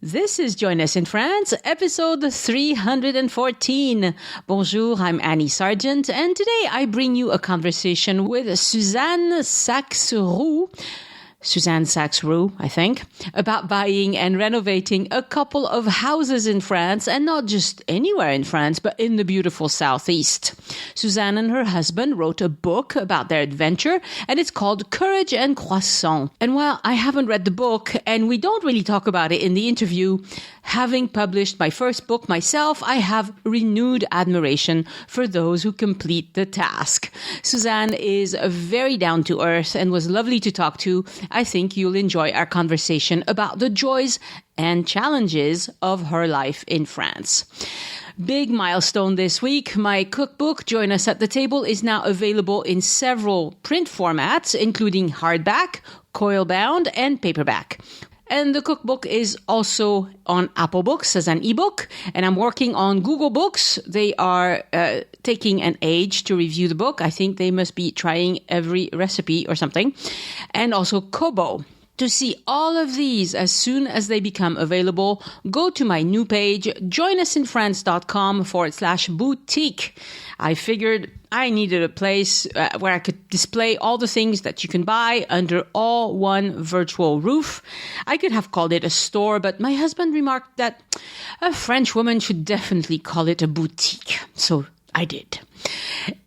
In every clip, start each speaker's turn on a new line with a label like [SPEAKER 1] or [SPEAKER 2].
[SPEAKER 1] This is Join Us in France, episode 314. Bonjour, I'm Annie Sargent, and today I bring you a conversation with Suzanne Saxe-Roux, Suzanne Saxe-Roux, I think, about buying and renovating a couple of houses in France, and not just anywhere in France, but in the beautiful southeast. Suzanne and her husband wrote a book about their adventure, and it's called Courage and Croissants. And while I haven't read the book, and we don't really talk about it in the interview, having published my first book myself, I have renewed admiration for those who complete the task. Suzanne is very down to earth and was lovely to talk to. I think you'll enjoy our conversation about the joys and challenges of her life in France. Big milestone this week. My cookbook, Join Us at the Table, is now available in several print formats, including hardback, coil-bound, and paperback. And the cookbook is also on Apple Books as an ebook, and I'm working on Google Books. They are taking an age to review the book. I think they must be trying every recipe or something. And also Kobo. To see all of these as soon as they become available, go to my new page, joinusinfrance.com/boutique. I figured I needed a place where I could display all the things that you can buy under all one virtual roof. I could have called it a store, but my husband remarked that a French woman should definitely call it a boutique. So I did.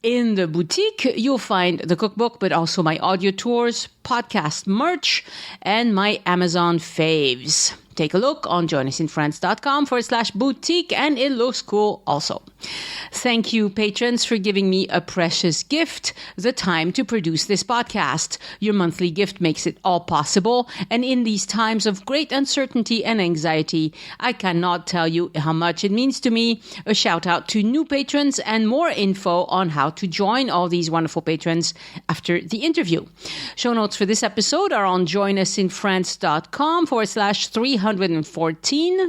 [SPEAKER 1] In the boutique, you'll find the cookbook, but also my audio tours, podcast merch, and my Amazon faves. Take a look on joinusinfrance.com/boutique, and it looks cool also. Thank you, patrons, for giving me a precious gift, the time to produce this podcast. Your monthly gift makes it all possible, and in these times of great uncertainty and anxiety, I cannot tell you how much it means to me. A shout out to new patrons and more info on how to join all these wonderful patrons after the interview. Show notes for this episode are on joinusinfrance.com/314,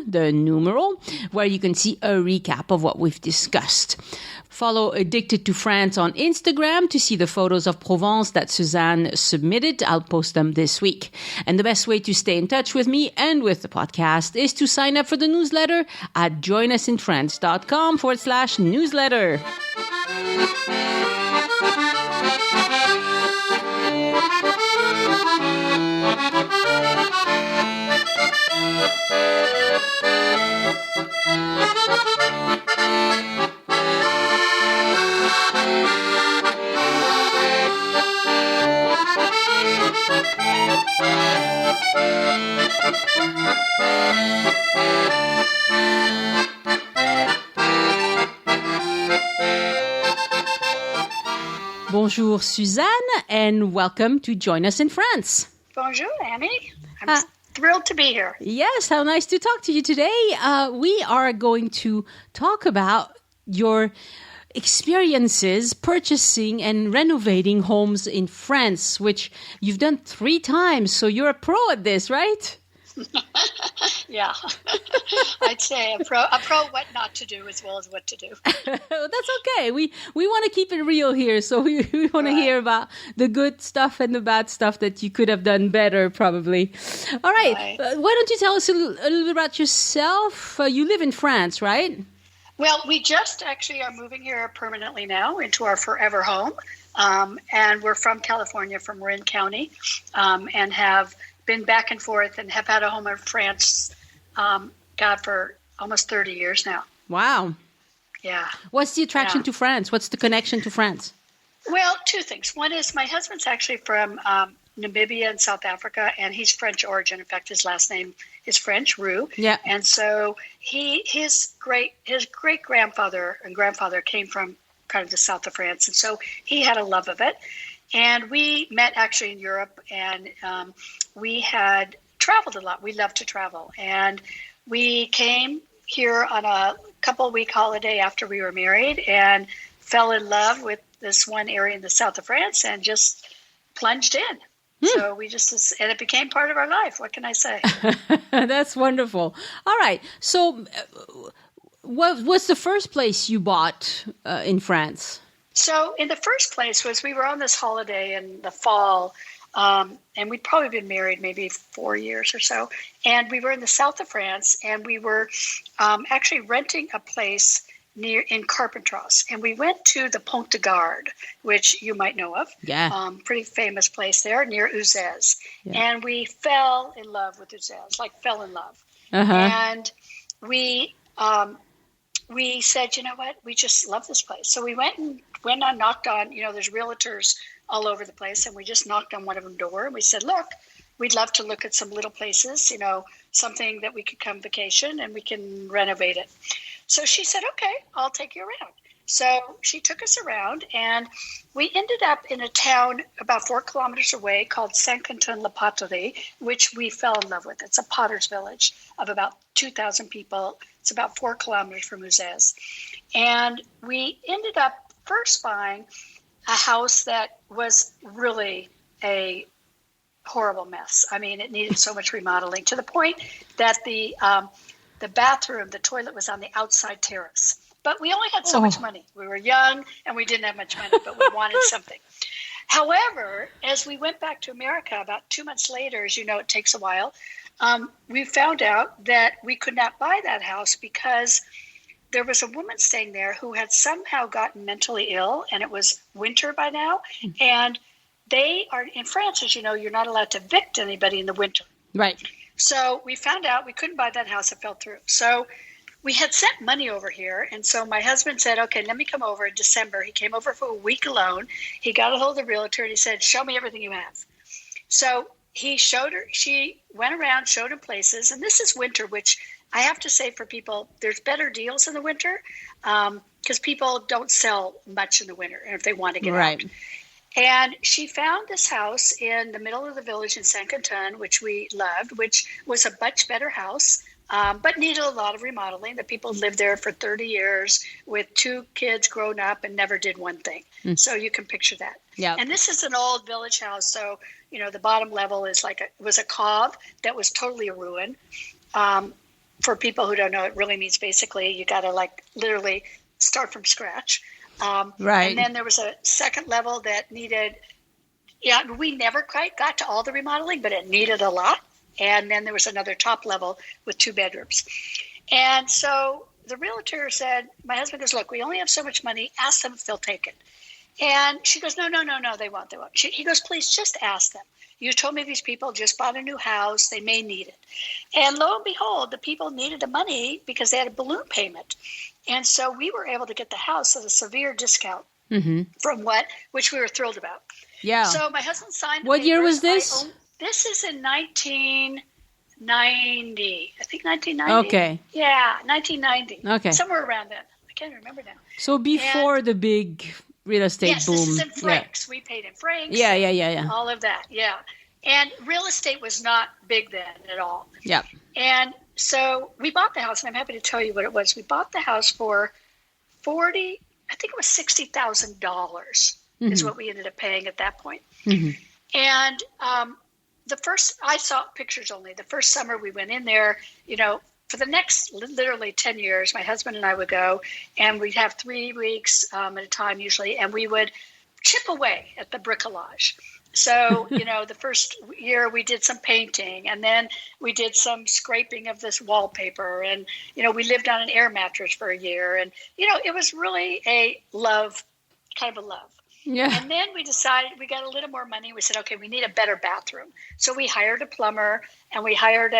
[SPEAKER 1] the numeral, where you can see a recap of what we've discussed. Follow Addicted to France on Instagram to see the photos of Provence that Suzanne submitted. I'll post them this week. And the best way to stay in touch with me and with the podcast is to sign up for the newsletter at joinusinfrance.com/newsletter. Bonjour, Suzanne, and welcome to Join Us in France.
[SPEAKER 2] Bonjour, Annie. I'm thrilled to be here.
[SPEAKER 1] Yes, how nice to talk to you today. We are going to talk about your experiences purchasing and renovating homes in France, which you've done 3 times. So you're a pro at this, right?
[SPEAKER 2] Yeah. I'd say a pro what not to do as well as what to do.
[SPEAKER 1] That's okay. We want to keep it real here. So we want to hear about the good stuff and the bad stuff that you could have done better, probably. All right. Why don't you tell us a little bit about yourself? You live in France, right?
[SPEAKER 2] Well, we just actually are moving here permanently now into our forever home. And we're from California, from Marin County, and have been back and forth and have had a home in France, for almost 30 years now.
[SPEAKER 1] Wow.
[SPEAKER 2] Yeah.
[SPEAKER 1] What's the attraction to France? What's the connection to France?
[SPEAKER 2] Well, 2 things. One is my husband's actually from Namibia in South Africa, and he's French origin. In fact, his last name is French, Roux.
[SPEAKER 1] Yeah.
[SPEAKER 2] And so his great grandfather and grandfather came from kind of the south of France, and so he had a love of it. And we met actually in Europe, and we had traveled a lot. We love to travel. And we came here on a couple-week holiday after we were married and fell in love with this one area in the south of France and just plunged in. So we and it became part of our life. What can I say?
[SPEAKER 1] That's wonderful. All right. So what was the first place you bought in France?
[SPEAKER 2] So in the first place was we were on this holiday in the fall And we'd probably been married maybe 4 years or so. And we were in the south of France, and we were actually renting a place near in Carpentras. And we went to the Pont de Garde, which you might know of.
[SPEAKER 1] Yeah.
[SPEAKER 2] Pretty famous place there near Uzès.
[SPEAKER 1] Yeah.
[SPEAKER 2] And we fell in love with Uzès, like fell in love.
[SPEAKER 1] Uh-huh.
[SPEAKER 2] And we said, you know what, we just love this place. So we went on, knocked on, there's realtors all over the place, and we just knocked on one of them door, and we said, look, we'd love to look at some little places, something that we could come vacation and we can renovate it. So she said, okay, I'll take you around. So she took us around, and we ended up in a town about 4 kilometers away called Saint-Quentin-la-Poterie, which we fell in love with. It's a potter's village of about 2,000 people. It's about 4 kilometers from Uzès. And we ended up first buying a house that was really a horrible mess. I mean, it needed so much remodeling, to the point that the bathroom, the toilet was on the outside terrace. But we only had so much money. We were young and we didn't have much money, but we wanted something. However, as we went back to America about 2 months later, as you know, it takes a while, we found out that we could not buy that house because there was a woman staying there who had somehow gotten mentally ill, and it was winter by now. And they are in France, as you know, you're not allowed to evict anybody in the winter.
[SPEAKER 1] Right.
[SPEAKER 2] So we found out we couldn't buy that house. It fell through. So we had sent money over here. And so my husband said, okay, let me come over in December. He came over for a week alone. He got a hold of the realtor and he said, show me everything you have. So he showed her, she went around, showed him places. And this is winter, which I have to say for people, there's better deals in the winter because people don't sell much in the winter if they want to get out. And she found this house in the middle of the village in Saint-Quentin, which we loved, which was a much better house, but needed a lot of remodeling. The people lived there for 30 years with 2 kids grown up and never did one thing. So you can picture that.
[SPEAKER 1] Yeah.
[SPEAKER 2] And this is an old village house. So, the bottom level is was a cove that was totally a ruin. For people who don't know, it really means basically you got to literally start from scratch.
[SPEAKER 1] Right.
[SPEAKER 2] And then there was a second level that needed, we never quite got to all the remodeling, but it needed a lot. And then there was another top level with 2 bedrooms. And so the realtor said, my husband goes, look, we only have so much money. Ask them if they'll take it. And she goes, no, they won't. He goes, please just ask them. You told me these people just bought a new house. They may need it. And lo and behold, the people needed the money because they had a balloon payment. And so we were able to get the house at a severe discount from which we were thrilled about.
[SPEAKER 1] Yeah.
[SPEAKER 2] So my husband signed the
[SPEAKER 1] What year
[SPEAKER 2] papers.
[SPEAKER 1] was this?
[SPEAKER 2] This is in 1990. I think 1990.
[SPEAKER 1] Okay.
[SPEAKER 2] Yeah, 1990.
[SPEAKER 1] Okay.
[SPEAKER 2] Somewhere around then. I can't remember now.
[SPEAKER 1] So before the big real estate boom.
[SPEAKER 2] Yes, this is in francs. Yeah. We paid in francs.
[SPEAKER 1] Yeah.
[SPEAKER 2] All of that, yeah. And real estate was not big then at all.
[SPEAKER 1] Yeah.
[SPEAKER 2] And so we bought the house, and I'm happy to tell you what it was. We bought the house for $60,000 is what we ended up paying at that point. And I saw pictures only. The first summer we went in there, for the next literally 10 years, my husband and I would go, and we'd have 3 weeks at a time usually, and we would chip away at the bricolage. So, the first year we did some painting, and then we did some scraping of this wallpaper, and, we lived on an air mattress for a year. And, it was really a love, kind of a love.
[SPEAKER 1] Yeah.
[SPEAKER 2] And then we decided we got a little more money. We said, okay, we need a better bathroom. So we hired a plumber, and we hired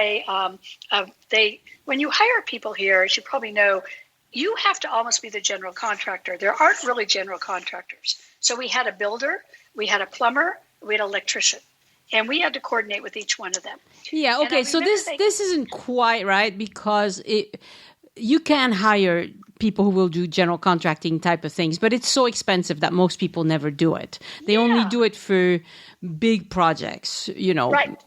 [SPEAKER 2] when you hire people here, as you probably know, you have to almost be the general contractor. There aren't really general contractors. So we had a builder, we had a plumber, we had an electrician, and we had to coordinate with each one of them.
[SPEAKER 1] Yeah, okay, so this isn't quite right because you can hire people who will do general contracting type of things, but it's so expensive that most people never do it. They only do it for big projects,
[SPEAKER 2] Right.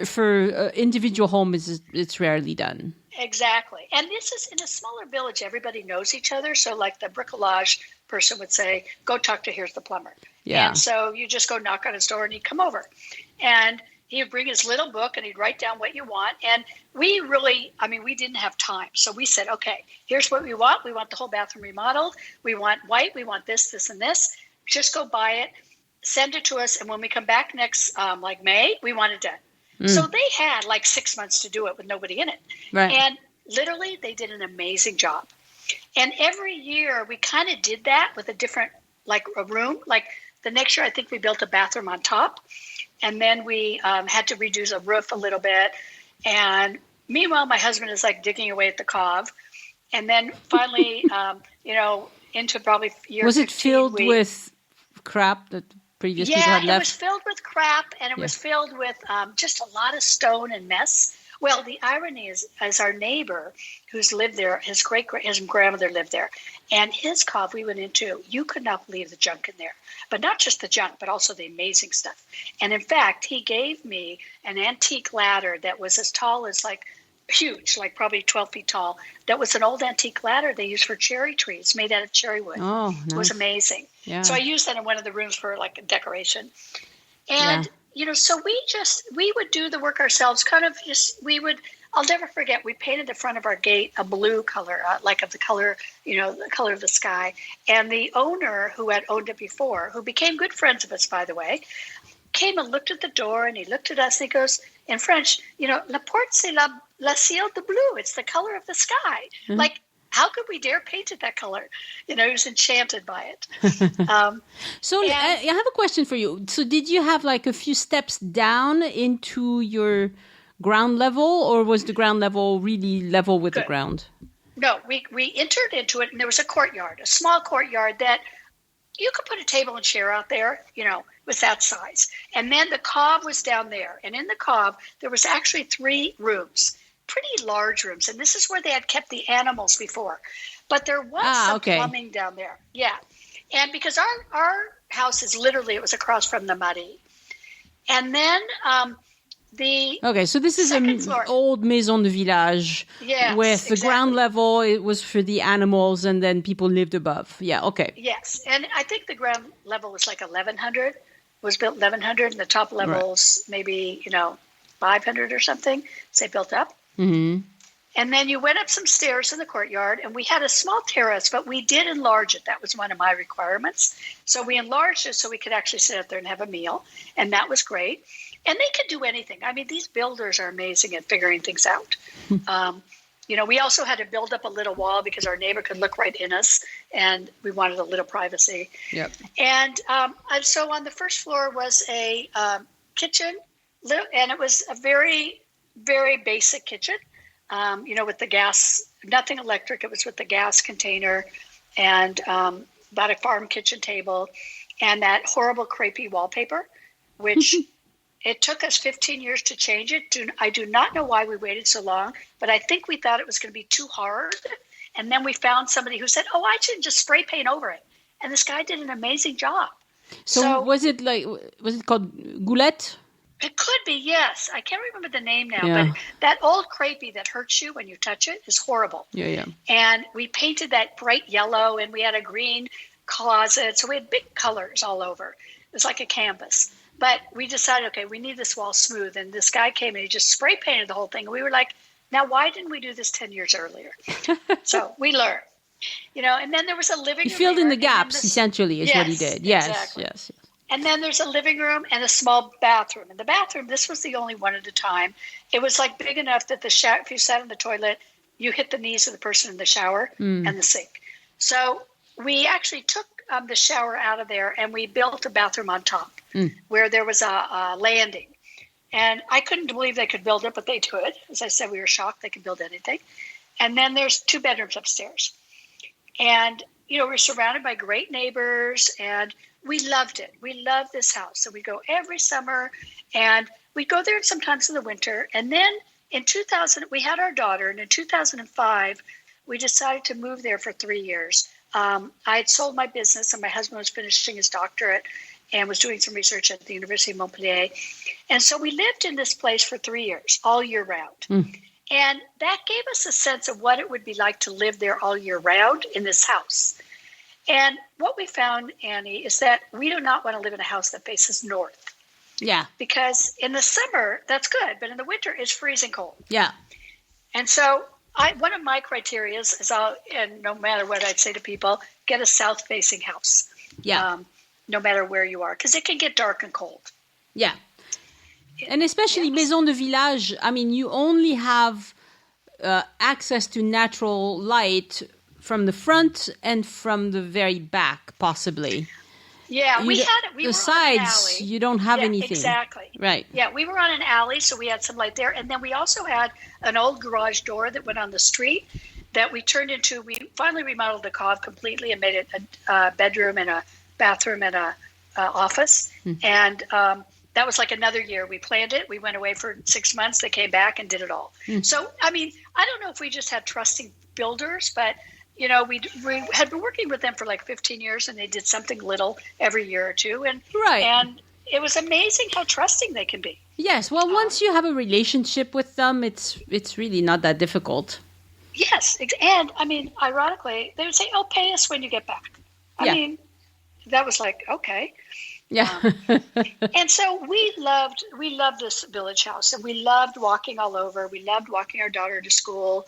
[SPEAKER 1] For individual homes, it's rarely done.
[SPEAKER 2] Exactly. And this is in a smaller village, everybody knows each other. So like the bricolage person would say, go talk to, here's the plumber. Yeah. And so you just go knock on his door and he'd come over. And he would bring his little book and he'd write down what you want. And we didn't have time. So we said, okay, here's what we want. We want the whole bathroom remodeled. We want white. We want this, this, and this. Just go buy it. send it to us. And when we come back next, like May, we want it done. So they had like 6 months to do it with nobody in it.
[SPEAKER 1] Right.
[SPEAKER 2] And literally, they did an amazing job. And every year, we kind of did that with a different, like a room. Like the next year, I think we built a bathroom on top. And then we had to redo the roof a little bit. And meanwhile, my husband is like digging away at the cove. And then finally, into probably year 15.
[SPEAKER 1] Was it filled with crap that previous people had left?
[SPEAKER 2] Yeah, it was filled with crap, and it was filled with just a lot of stone and mess. Well, the irony is, as our neighbor who's lived there, his grandmother lived there, and his cove we went into, you could not believe the junk in there. But not just the junk, but also the amazing stuff. And in fact, he gave me an antique ladder that was as tall as huge, like probably 12 feet tall. That was an old antique ladder they used for cherry trees, made out of cherry wood.
[SPEAKER 1] Oh, nice.
[SPEAKER 2] It was amazing.
[SPEAKER 1] Yeah.
[SPEAKER 2] So I used that in one of the rooms for like a decoration. And, so we would do the work ourselves, I'll never forget, we painted the front of our gate a blue color, like of the color, the color of the sky. And the owner who had owned it before, who became good friends of us, by the way, came and looked at the door, and he looked at us, and he goes, in French, la porte, c'est la ciel de bleu. It's the color of the sky. Mm-hmm. Like, how could we dare paint it that color? He was enchanted by it.
[SPEAKER 1] So I have a question for you. So did you have like a few steps down into your ground level, or was the ground level really level with the ground?
[SPEAKER 2] No, we entered into it, and there was a courtyard, a small courtyard that you could put a table and chair out there, was that size. And then the cove was down there. And in the cove, there was actually 3 rooms, pretty large rooms. And this is where they had kept the animals before. But there was some plumbing down there. Yeah. And because our house is literally, it was across from the Marie. And then
[SPEAKER 1] so this is an old maison de village with the ground level. It was for the animals, and then people lived above. Yeah, okay.
[SPEAKER 2] Yes, and I think the ground level was like 1,100. Was built 1,100, and the top levels maybe 500 or something. So they built up. Mm-hmm. And then you went up some stairs in the courtyard, and we had a small terrace, but we did enlarge it. That was one of my requirements. So we enlarged it so we could actually sit up there and have a meal, and that was great. And they could do anything. I mean, these builders are amazing at figuring things out. We also had to build up a little wall because our neighbor could look right in us, and we wanted a little privacy. Yep. And so on the first floor was a kitchen, and it was a very, very basic kitchen, with the gas, nothing electric. It was with the gas container and about a farm kitchen table and that horrible crepey wallpaper, which... It took us 15 years to change it. I do not know why we waited so long, but I think we thought it was going to be too hard. And then we found somebody who said, I should just spray paint over it. And this guy did an amazing job.
[SPEAKER 1] So was it called Goulette?
[SPEAKER 2] It could be, yes. I can't remember the name now, but that old crepey that hurts you when you touch it is horrible. Yeah. And we painted that bright yellow, and we had a green closet. So we had big colors all over. It was like a canvas. But we decided, okay, we need this wall smooth. And this guy came and he just spray painted the whole thing. And we were like, now, why didn't we do this 10 years earlier? So we learned, and then there was a living room.
[SPEAKER 1] He filled in the gaps, essentially, is what he did. Yes,
[SPEAKER 2] exactly.
[SPEAKER 1] Yes.
[SPEAKER 2] And then there's a living room and a small bathroom. And the bathroom, this was the only one at a time. It was like big enough that if you sat in the toilet, you hit the knees of the person in the shower and the sink. So we actually took the shower out of there, and we built a bathroom on top where there was a landing. And I couldn't believe they could build it, but they could. As I said, we were shocked they could build anything. And then there's 2 bedrooms upstairs. And, we're surrounded by great neighbors, and we loved it. We loved this house. So we go every summer, and we go there sometimes in the winter. And then in 2000, we had our daughter, and in 2005, we decided to move there for 3 years. I had sold my business, and my husband was finishing his doctorate and was doing some research at the University of Montpellier. And so we lived in this place for 3 years, all year round. And that gave us a sense of what it would be like to live there all year round in this house. And what we found, Annie, is that we do not want to live in a house that faces north.
[SPEAKER 1] Yeah.
[SPEAKER 2] Because in the summer, that's good, but in the winter, it's freezing cold.
[SPEAKER 1] Yeah.
[SPEAKER 2] And so one of my criteria is, and no matter what I'd say to people, get a south-facing house.
[SPEAKER 1] Yeah.
[SPEAKER 2] no matter where you are, because it can get dark and cold.
[SPEAKER 1] Yeah. And especially Maison de Village, I mean, you only have access to natural light from the front and from the very back, possibly.
[SPEAKER 2] Yeah, we
[SPEAKER 1] the
[SPEAKER 2] were
[SPEAKER 1] sides,
[SPEAKER 2] on an alley.
[SPEAKER 1] you don't have anything.
[SPEAKER 2] Exactly.
[SPEAKER 1] Right.
[SPEAKER 2] Yeah, we were on an alley, so we had some light there. And then we also had an old garage door that went on the street that we turned into, we finally remodeled the cave completely and made it a bedroom and a bathroom and a office. And that was like another year. We planned it. We went away for 6 months. They came back and did it all. So, I mean, I don't know if we just had trusting builders, but you know, we had been working with them for like 15 years, and they did something little every year or two. And it was amazing how trusting they can be.
[SPEAKER 1] Yes. Well, once you have a relationship with them, it's really not that difficult.
[SPEAKER 2] Yes. And I mean, ironically, they would say, "Oh, pay us when you get back." I mean, that was like, okay.
[SPEAKER 1] Yeah.
[SPEAKER 2] And so we loved this village house, and we loved walking all over. We loved walking our daughter to school.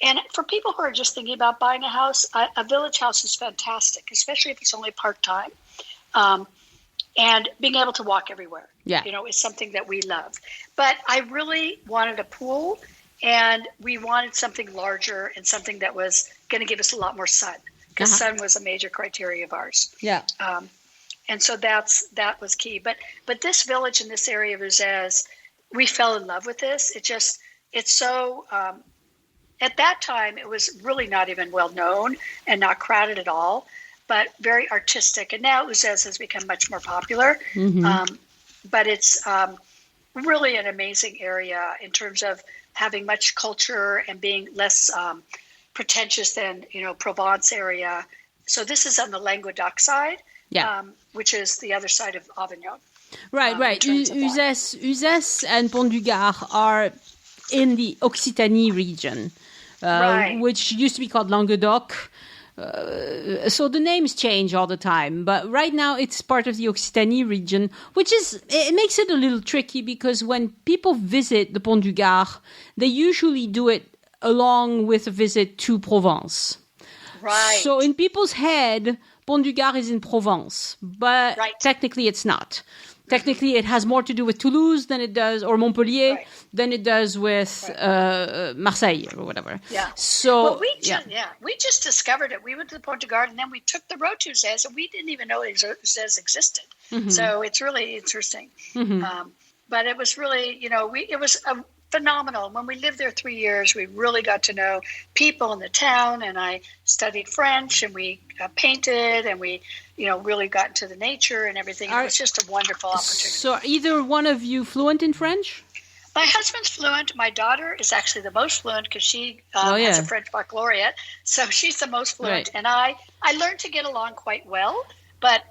[SPEAKER 2] And for people who are just thinking about buying a house, a village house is fantastic, especially if it's only part-time. And being able to walk everywhere, you know, is something that we love. But I really wanted a pool, and we wanted something larger and something that was going to give us a lot more sun, because sun was a major criteria of ours.
[SPEAKER 1] Yeah.
[SPEAKER 2] And so that was key. But this village in this area of Uzès, we fell in love with this. It's so... at that time, it was really not even well known and not crowded at all, but very artistic. And now Uzès has become much more popular. But it's really an amazing area in terms of having much culture and being less pretentious than, you know, Provence area. So this is on the Languedoc side, which is the other side of Avignon.
[SPEAKER 1] Right. Uzès and Pont du Gard are in the Occitanie region. Which used to be called Languedoc. So the names change all the time. But right now it's part of the Occitanie region, it makes it a little tricky, because when people visit the Pont du Gard, they usually do it along with a visit to Provence.
[SPEAKER 2] Right.
[SPEAKER 1] So in people's head, Pont du Gard is in Provence, but technically it's not. Technically, it has more to do with Toulouse than it does, or Montpellier, than it does with Marseille or whatever.
[SPEAKER 2] Yeah.
[SPEAKER 1] So
[SPEAKER 2] we just discovered it. We went to the Pont du Gard, and then we took the road to Uzès, and we didn't even know Uzès existed. So it's really interesting. But it was really, you know, it was phenomenal. When we lived there 3 years, we really got to know people in the town, and I studied French, and we painted, and we, you know, really got into the nature and everything. It was just a wonderful opportunity.
[SPEAKER 1] So are either one of you fluent in French?
[SPEAKER 2] My husband's fluent. My daughter is actually the most fluent, because she has a French baccalaureate. So she's the most fluent. And I learned to get along quite well. But,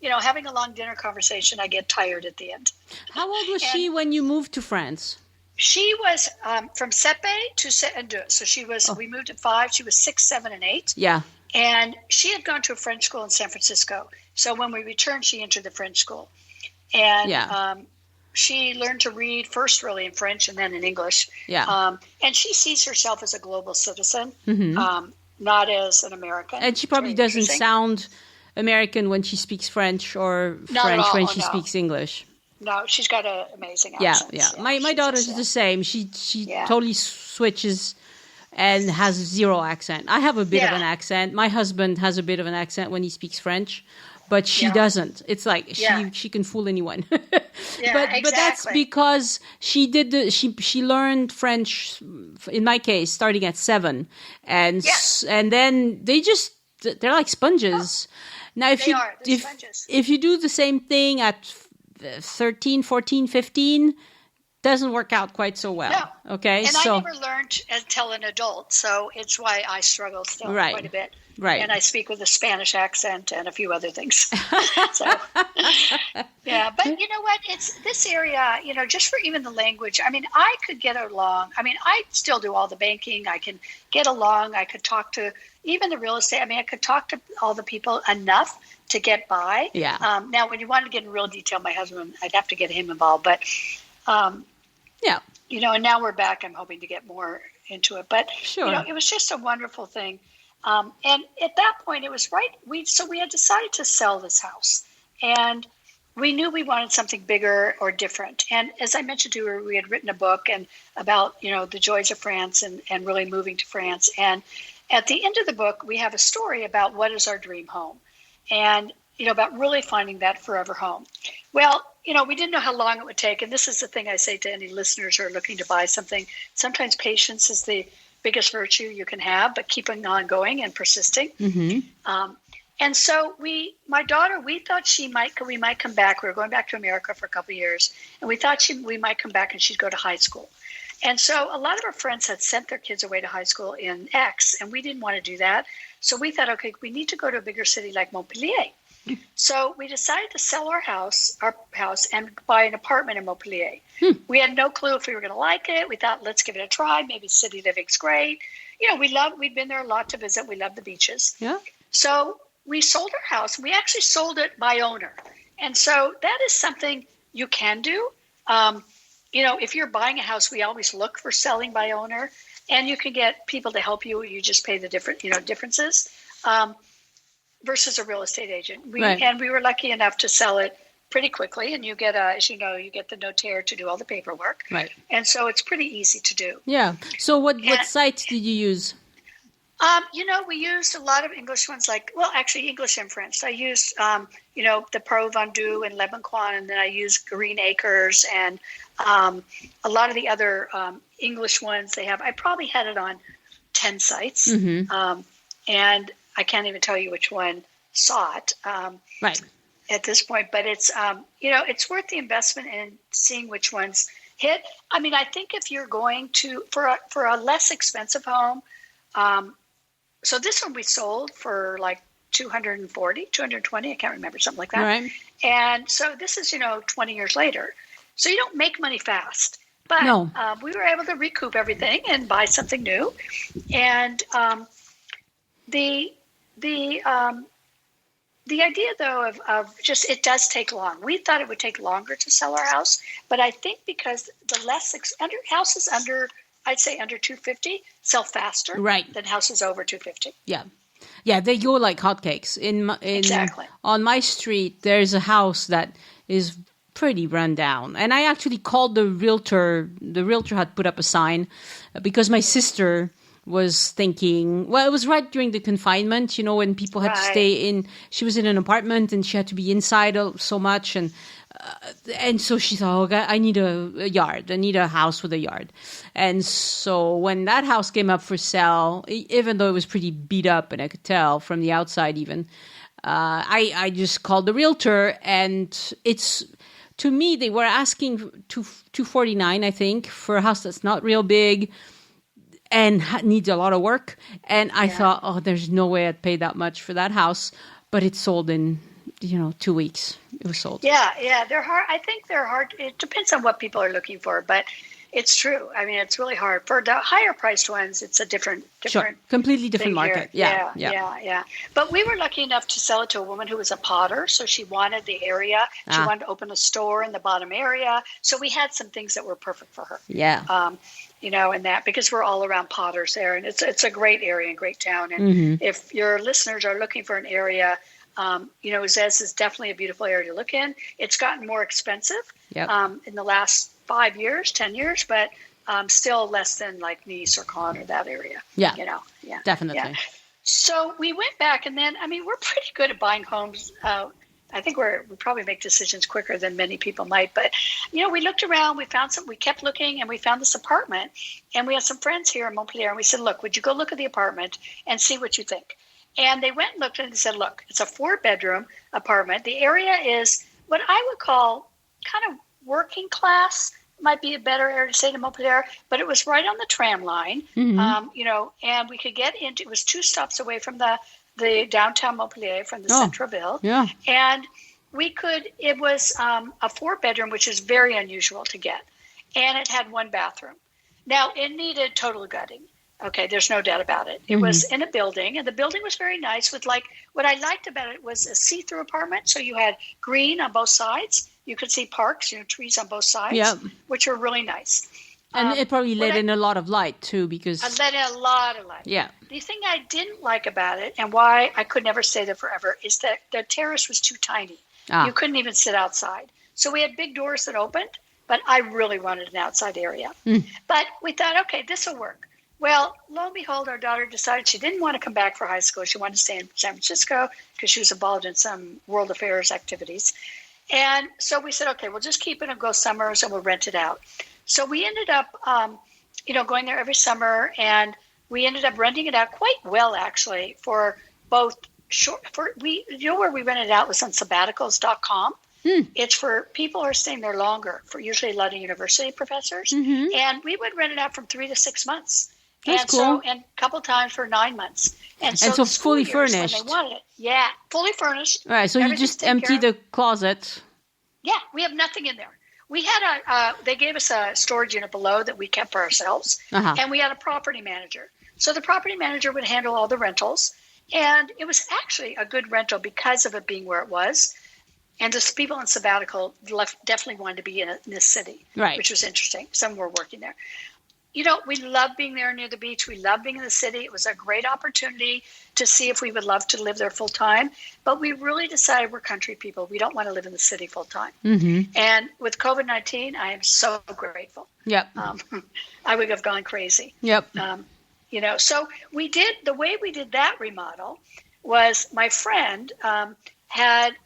[SPEAKER 2] you know, having a long dinner conversation, I get tired at the end.
[SPEAKER 1] How old was she when you moved to France?
[SPEAKER 2] She was from Sepe to Saint-Quentin. So we moved at 5. She was 6, 7, and 8. Yeah. And she had gone to a French school in San Francisco. So when we returned, she entered the French school. And she learned to read first really in French and then in English. Yeah. And she sees herself as a global citizen, not as an American.
[SPEAKER 1] And she probably doesn't sound American when she speaks French, or French when she speaks English.
[SPEAKER 2] No, she's got an amazing accent.
[SPEAKER 1] Yeah. My daughter's the same. She totally switches and has zero accent. I have a bit of an accent. My husband has a bit of an accent when he speaks French, but she doesn't. It's like she can fool anyone. But that's because she learned French, in my case, starting at 7, and then they're like sponges. Now if you do the same thing at 13, 14, 15, doesn't work out quite so well. No. Okay.
[SPEAKER 2] And I never learned until an adult, so it's why I struggle still quite a bit. Right. And I speak with a Spanish accent and a few other things. So, yeah. But you know what? It's this area, you know, just for even the language. I mean, I could get along. I mean, I still do all the banking. I can get along. I could talk to even the real estate. I mean, I could talk to all the people enough to get by. Yeah. Now, when you want to get in real detail, my husband, I'd have to get him involved. But, you know, and now we're back. I'm hoping to get more into it. But, you know, it was just a wonderful thing. And at that point, it was right. So we had decided to sell this house, and we knew we wanted something bigger or different. And as I mentioned to you, we had written a book and about, the joys of France and really moving to France. And at the end of the book, we have a story about what is our dream home and, about really finding that forever home. Well, we didn't know how long it would take. And this is the thing I say to any listeners who are looking to buy something. Sometimes patience is the biggest virtue you can have, but keeping on going and persisting. Mm-hmm. And so my daughter, we thought we might come back. We were going back to America for a couple of years, and we thought we might come back and she'd go to high school. And so a lot of our friends had sent their kids away to high school in X, and we didn't want to do that. So we thought, okay, we need to go to a bigger city like Montpellier. So we decided to sell our house, and buy an apartment in Montpellier. We had no clue if we were going to like it. We thought, let's give it a try. Maybe city living's great. We'd been there a lot to visit. We love the beaches.
[SPEAKER 1] Yeah.
[SPEAKER 2] So we sold our house. We actually sold it by owner. And so that is something you can do. If you're buying a house, we always look for selling by owner, and you can get people to help you. You just pay the differences. Versus a real estate agent. And we were lucky enough to sell it pretty quickly. And you get, as you know, you get the notaire to do all the paperwork. Right. And so it's pretty easy to do.
[SPEAKER 1] Yeah. So what sites did you use?
[SPEAKER 2] We used a lot of English ones, actually English and French. I used, the Provence Real and Lebanquan, and then I used Green Acres and a lot of the other English ones they have. I probably had it on 10 sites. Mm-hmm. And I can't even tell you which one saw it at this point. But it's, it's worth the investment in seeing which ones hit. I mean, I think if you're going to, for a less expensive home, so this one we sold for like 220, I can't remember, something like that.
[SPEAKER 1] Right.
[SPEAKER 2] And so this is, 20 years later. So you don't make money fast. But we were able to recoup everything and buy something new. And the idea, though, of just it does take long. We thought it would take longer to sell our house, but I think because the houses under, I'd say under 250 sell faster than houses over 250.
[SPEAKER 1] Yeah, they go like hotcakes. Exactly. On my street, there's a house that is pretty run down, and I actually called the realtor. The realtor had put up a sign because my sister was thinking, well, it was right during the confinement, when people had to stay in. She was in an apartment and she had to be inside so much. And so she thought, okay, I need a yard. I need a house with a yard. And so when that house came up for sale, even though it was pretty beat up, and I could tell from the outside even, I just called the realtor, and to me, they were asking $249, I think, for a house that's not real big and needs a lot of work. And I thought, there's no way I'd pay that much for that house. But it sold in, 2 weeks. It was sold.
[SPEAKER 2] Yeah. They're hard. I think they're hard. It depends on what people are looking for, but it's true. I mean, it's really hard. For the higher priced ones, it's a different
[SPEAKER 1] completely different market.
[SPEAKER 2] Yeah. But we were lucky enough to sell it to a woman who was a potter. So she wanted the area. She wanted to open a store in the bottom area. So we had some things that were perfect for her.
[SPEAKER 1] Yeah.
[SPEAKER 2] And that, because we're all around potters there, and it's a great area and great town. And if your listeners are looking for an area, Uzès is definitely a beautiful area to look in. It's gotten more expensive in the last 5 years, 10 years, but still less than like Nice or Caen or that area.
[SPEAKER 1] Yeah, definitely.
[SPEAKER 2] Yeah. So we went back, and then, we're pretty good at buying homes. I think we probably make decisions quicker than many people might. But, we looked around, we kept looking, and we found this apartment. And we had some friends here in Montpellier, and we said, look, would you go look at the apartment and see what you think? And they went and looked, and they said, look, it's a 4-bedroom apartment. The area is what I would call kind of working class, might be a better area to say to Montpellier, but it was right on the tram line, and we could get into, it was 2 stops away from the downtown Montpellier, from the Centre-Ville. Yeah. And it was a 4-bedroom, which is very unusual to get. And it had 1 bathroom. Now, it needed total gutting. Okay, there's no doubt about it. It was in a building, and the building was very nice with, what I liked about it was a see-through apartment. So you had green on both sides. You could see parks, trees on both sides, which are really nice.
[SPEAKER 1] And it probably let in a lot of light too, because
[SPEAKER 2] I let in a lot of light.
[SPEAKER 1] Yeah.
[SPEAKER 2] The thing I didn't like about it, and why I could never stay there forever, is that the terrace was too tiny. You couldn't even sit outside. So we had big doors that opened, but I really wanted an outside area. But we thought, okay, this will work. Well, lo and behold, our daughter decided she didn't want to come back for high school. She wanted to stay in San Francisco because she was involved in some world affairs activities. And so we said, okay, we'll just keep it and go summers and we'll rent it out. So we ended up, going there every summer, and we ended up renting it out quite well, actually, for both where we rented it out was on sabbaticals.com. It's for people who are staying there longer, for usually a lot of university professors. And we would rent it out from 3 to 6 months.
[SPEAKER 1] That's cool.
[SPEAKER 2] And a couple times for 9 months. And
[SPEAKER 1] so fully furnished.
[SPEAKER 2] When they wanted it. Yeah, fully furnished.
[SPEAKER 1] Right, so you just empty the closet.
[SPEAKER 2] Yeah, we have nothing in there. We had they gave us a storage unit below that we kept for ourselves. And we had a property manager. So the property manager would handle all the rentals. And it was actually a good rental because of it being where it was. And just people on sabbatical definitely wanted to be in this city,
[SPEAKER 1] right?
[SPEAKER 2] Which was interesting. Some were working there. We love being there near the beach. We love being in the city. It was a great opportunity to see if we would love to live there full time. But we really decided we're country people. We don't want to live in the city full time. And with COVID-19, I am so grateful.
[SPEAKER 1] Yep.
[SPEAKER 2] I would have gone crazy.
[SPEAKER 1] Yep.
[SPEAKER 2] So the way we did that remodel was my friend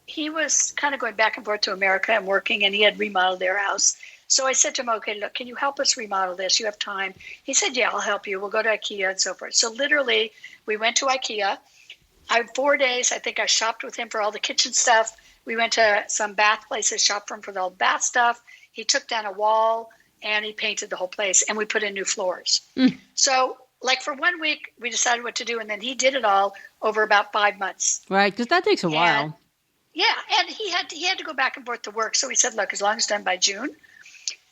[SPEAKER 2] he was kind of going back and forth to America and working, and he had remodeled their house. So I said to him, okay, look, can you help us remodel this? You have time? He said, yeah, I'll help you. We'll go to IKEA and so forth. So literally, we went to IKEA. 4 days, I think I shopped with him for all the kitchen stuff. We went to some bath places, shopped for him for all the bath stuff. He took down a wall, and he painted the whole place, and we put in new floors. So for 1 week, we decided what to do, and then he did it all over about 5 months.
[SPEAKER 1] Right, because that takes a while.
[SPEAKER 2] Yeah, and he had to go back and forth to work. So we said, look, as long as it's done by June.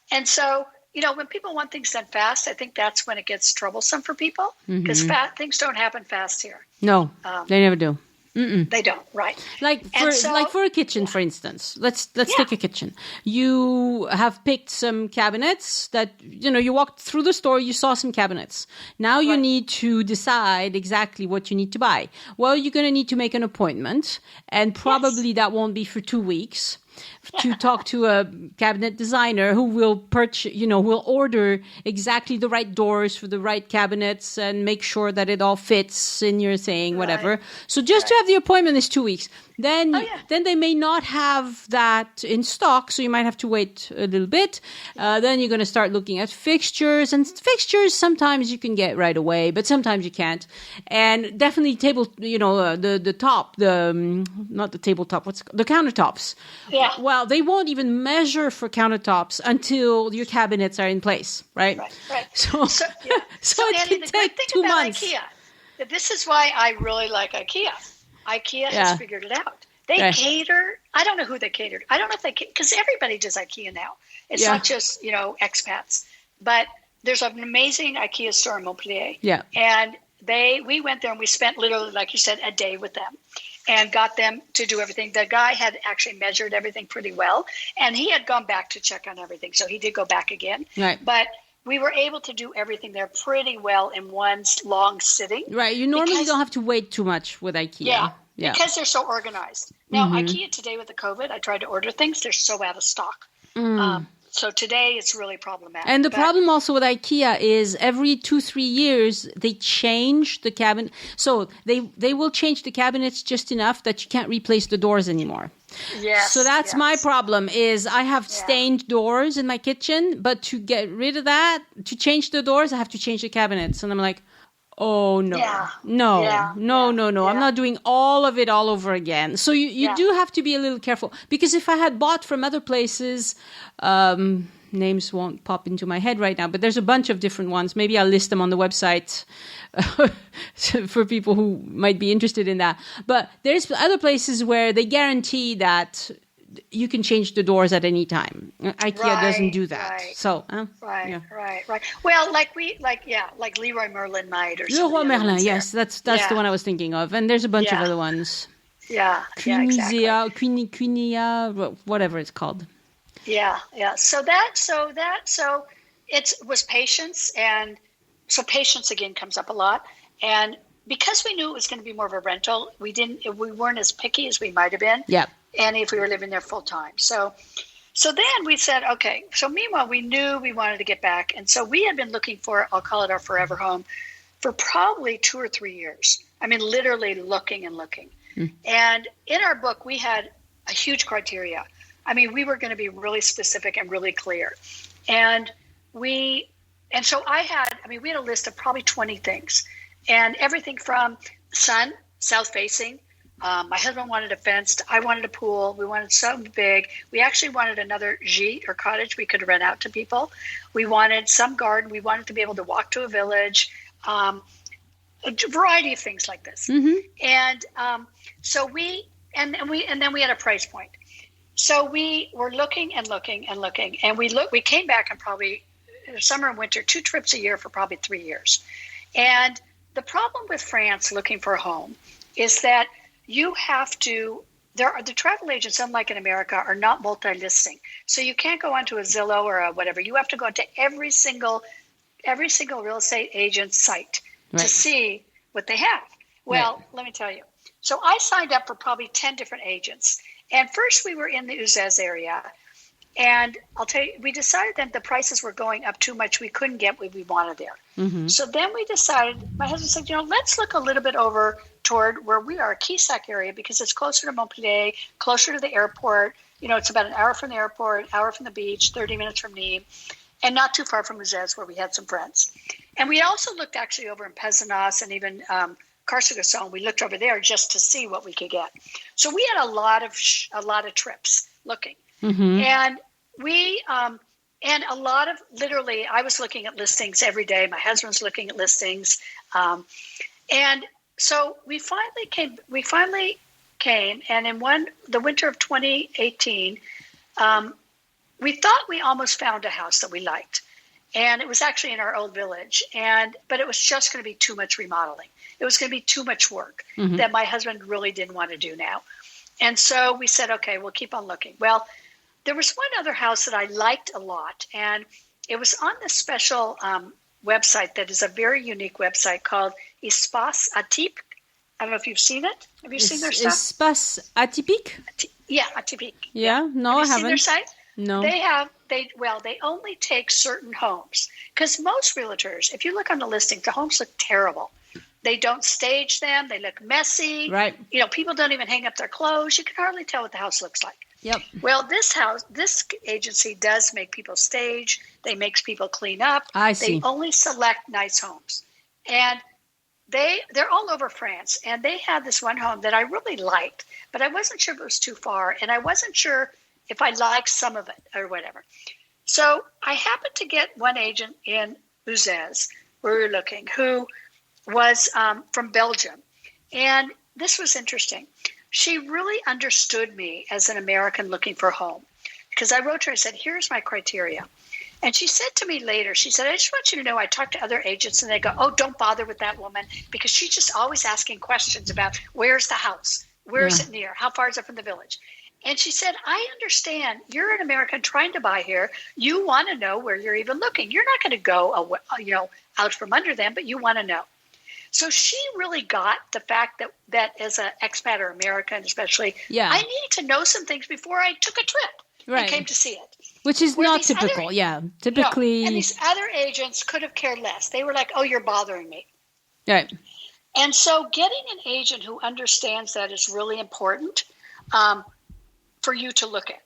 [SPEAKER 2] And so, when people want things done fast, I think that's when it gets troublesome for people, because things don't happen fast here.
[SPEAKER 1] No, they never do.
[SPEAKER 2] They don't, right?
[SPEAKER 1] For a kitchen, for instance, let's take a kitchen. You have picked some cabinets that, you walked through the store, you saw some cabinets. Now you need to decide exactly what you need to buy. Well, you're going to need to make an appointment, and probably that won't be for 2 weeks. To talk to a cabinet designer who will will order exactly the right doors for the right cabinets and make sure that it all fits in your thing, whatever. So just to have the appointment is 2 weeks. Then they may not have that in stock, so you might have to wait a little bit. Then you're going to start looking at fixtures, and fixtures sometimes you can get right away, but sometimes you can't. And definitely the countertops. Yeah. Well, they won't even measure for countertops until your cabinets are in place, right?
[SPEAKER 2] Right.
[SPEAKER 1] So it
[SPEAKER 2] Annie,
[SPEAKER 1] can take 2 months.
[SPEAKER 2] IKEA, this is why I really like IKEA. IKEA has figured it out. They cater. I don't know who they catered. I don't know if because everybody does IKEA now. It's not just, expats. But there's an amazing IKEA store in Montpellier.
[SPEAKER 1] Yeah.
[SPEAKER 2] And we went there and we spent literally, like you said, a day with them and got them to do everything. The guy had actually measured everything pretty well, and he had gone back to check on everything. So he did go back again.
[SPEAKER 1] Right.
[SPEAKER 2] But we were able to do everything there pretty well in one long sitting.
[SPEAKER 1] Right. You normally don't have to wait too much with IKEA.
[SPEAKER 2] Yeah. Because they're so organized. Now, IKEA today with the COVID, I tried to order things. They're so out of stock. So today it's really problematic.
[SPEAKER 1] And the problem also with IKEA is every 2-3 years they change the cabinet. So they will change the cabinets just enough that you can't replace the doors anymore.
[SPEAKER 2] Yes.
[SPEAKER 1] So that's my problem is I have stained doors in my kitchen, but to get rid of that, to change the doors, I have to change the cabinets. And I'm like, oh, no. No. I'm not doing all of it all over again. So you do have to be a little careful. Because if I had bought from other places, names won't pop into my head right now, but there's a bunch of different ones. Maybe I'll list them on the website for people who might be interested in that. But there's other places where they guarantee that you can change the doors at any time. IKEA doesn't do that.
[SPEAKER 2] Right.
[SPEAKER 1] So,
[SPEAKER 2] Right. Well, like Leroy Merlin might or something.
[SPEAKER 1] Leroy Merlin, yes, that's the one I was thinking of, and there's a bunch of other ones.
[SPEAKER 2] Yeah, exactly.
[SPEAKER 1] Quinia, whatever it's called.
[SPEAKER 2] Yeah. So It was patience. And so patience again comes up a lot. And because we knew it was going to be more of a rental, we weren't as picky as we might have been.
[SPEAKER 1] Yeah.
[SPEAKER 2] And if we were living there full time. So then we said, okay. So meanwhile, we knew we wanted to get back. And so we had been looking for, I'll call it our forever home, for probably 2 or 3 years. I mean, literally looking and looking. And in our book, we had a huge criteria. I mean, we were going to be really specific and really clear. And we had a list of probably 20 things. And everything from sun, south facing. My husband wanted a fenced. I wanted a pool. We wanted something big. We actually wanted another gîte or cottage we could rent out to people. We wanted some garden. We wanted to be able to walk to a village. A variety of things like this. Mm-hmm. And then we had a price point. So we were looking and looking and looking. And we came back on probably summer and winter, 2 trips a year for probably 3 years. And the problem with France looking for a home is that you have to, the travel agents, unlike in America, are not multi-listing. So you can't go onto a Zillow or a whatever. You have to go into every single real estate agent's site to see what they have. Well, let me tell you. So I signed up for probably 10 different agents. And first we were in the Uzès area. And I'll tell you, we decided that the prices were going up too much. We couldn't get what we wanted there. Mm-hmm. So then we decided, my husband said, let's look a little bit over toward where we are, Quissac area, because it's closer to Montpellier, closer to the airport. It's about an hour from the airport, an hour from the beach, 30 minutes from Nîmes, and not too far from Uzès, where we had some friends. And we also looked actually over in Pézenas and even Carcassonne. We looked over there just to see what we could get. So we had a lot of trips looking. Mm-hmm. And and a lot of, literally, I was looking at listings every day. My husband's looking at listings. And so we finally came, and in the winter of 2018, we thought we almost found a house that we liked. And it was actually in our old village. But it was just going to be too much remodeling. It was going to be too much work that my husband really didn't want to do now. And so we said, okay, we'll keep on looking. Well, there was one other house that I liked a lot, and it was on this special website that is a very unique website called Espace Atypique. I don't know if you've seen it. Have you seen their stuff?
[SPEAKER 1] Espace Atypique?
[SPEAKER 2] Atypique.
[SPEAKER 1] Yeah, no, I haven't.
[SPEAKER 2] Seen their site?
[SPEAKER 1] No.
[SPEAKER 2] They only take certain homes, because most realtors, if you look on the listing, the homes look terrible. They don't stage them. They look messy.
[SPEAKER 1] Right.
[SPEAKER 2] People don't even hang up their clothes. You can hardly tell what the house looks like.
[SPEAKER 1] Yep.
[SPEAKER 2] Well, this agency does make people stage. They make people clean up.
[SPEAKER 1] I see.
[SPEAKER 2] They only select nice homes. And they're all over France. And they had this one home that I really liked, but I wasn't sure if it was too far. And I wasn't sure if I liked some of it or whatever. So I happened to get one agent in Uzès, where we were looking, who was from Belgium. And this was interesting. She really understood me as an American looking for a home, because I wrote to her and said, here's my criteria. And she said to me later, she said, I just want you to know I talked to other agents and they go, oh, don't bother with that woman, because she's just always asking questions about where's the house? Where is it near? How far is it from the village? And she said, I understand you're an American trying to buy here. You want to know where you're even looking. You're not going to go, out from under them, but you want to know. So she really got the fact that as an expat or American especially, I needed to know some things before I took a trip and came to see it.
[SPEAKER 1] Which is not typical, Typically.
[SPEAKER 2] No, and these other agents could have cared less. They were like, oh, you're bothering me.
[SPEAKER 1] Right.
[SPEAKER 2] And so getting an agent who understands that is really important for you to look at.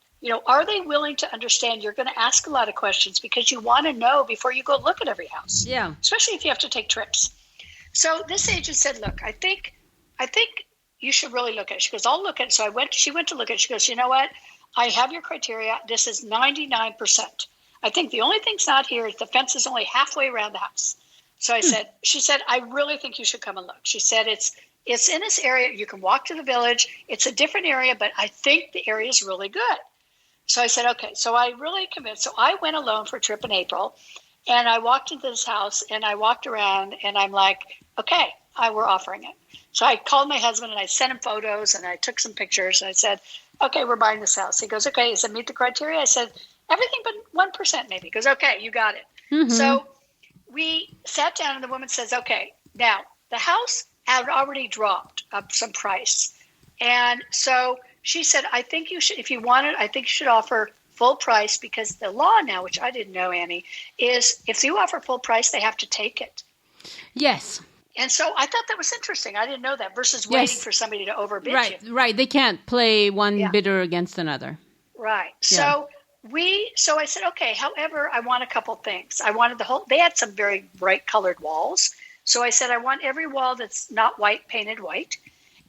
[SPEAKER 2] Are they willing to understand you're going to ask a lot of questions because you want to know before you go look at every house? Yeah. Especially if you have to take trips. So this agent said, look, I think you should really look at it. She goes, I'll look at it. So she went to look at it. She goes, you know what? I have your criteria. This is 99%. I think the only thing's not here is the fence is only halfway around the house. So she said, I really think you should come and look. She said, it's in this area. You can walk to the village. It's a different area, but I think the area is really good. So I said, okay. So I really convinced. So I went alone for a trip in April. And I walked into this house and I walked around and I'm like, okay, we're offering it. So I called my husband and I sent him photos and I took some pictures and I said, okay, we're buying this house. He goes, okay, does it meet the criteria? I said, everything but 1% maybe. He goes, okay, you got it. So we sat down and the woman says, okay, now the house had already dropped up some price. And so she said, I think you should, if you want it, I think you should offer full price, because the law now, which I didn't know, Annie, is if you offer full price, they have to take it.
[SPEAKER 1] Yes.
[SPEAKER 2] And so I thought that was interesting. I didn't know that, versus waiting for somebody to overbid you.
[SPEAKER 1] Right. They can't play one bidder against another.
[SPEAKER 2] Right.
[SPEAKER 1] Yeah.
[SPEAKER 2] So I said, okay, however, I want a couple things. I wanted they had some very bright colored walls. So I said, I want every wall that's not white, painted white.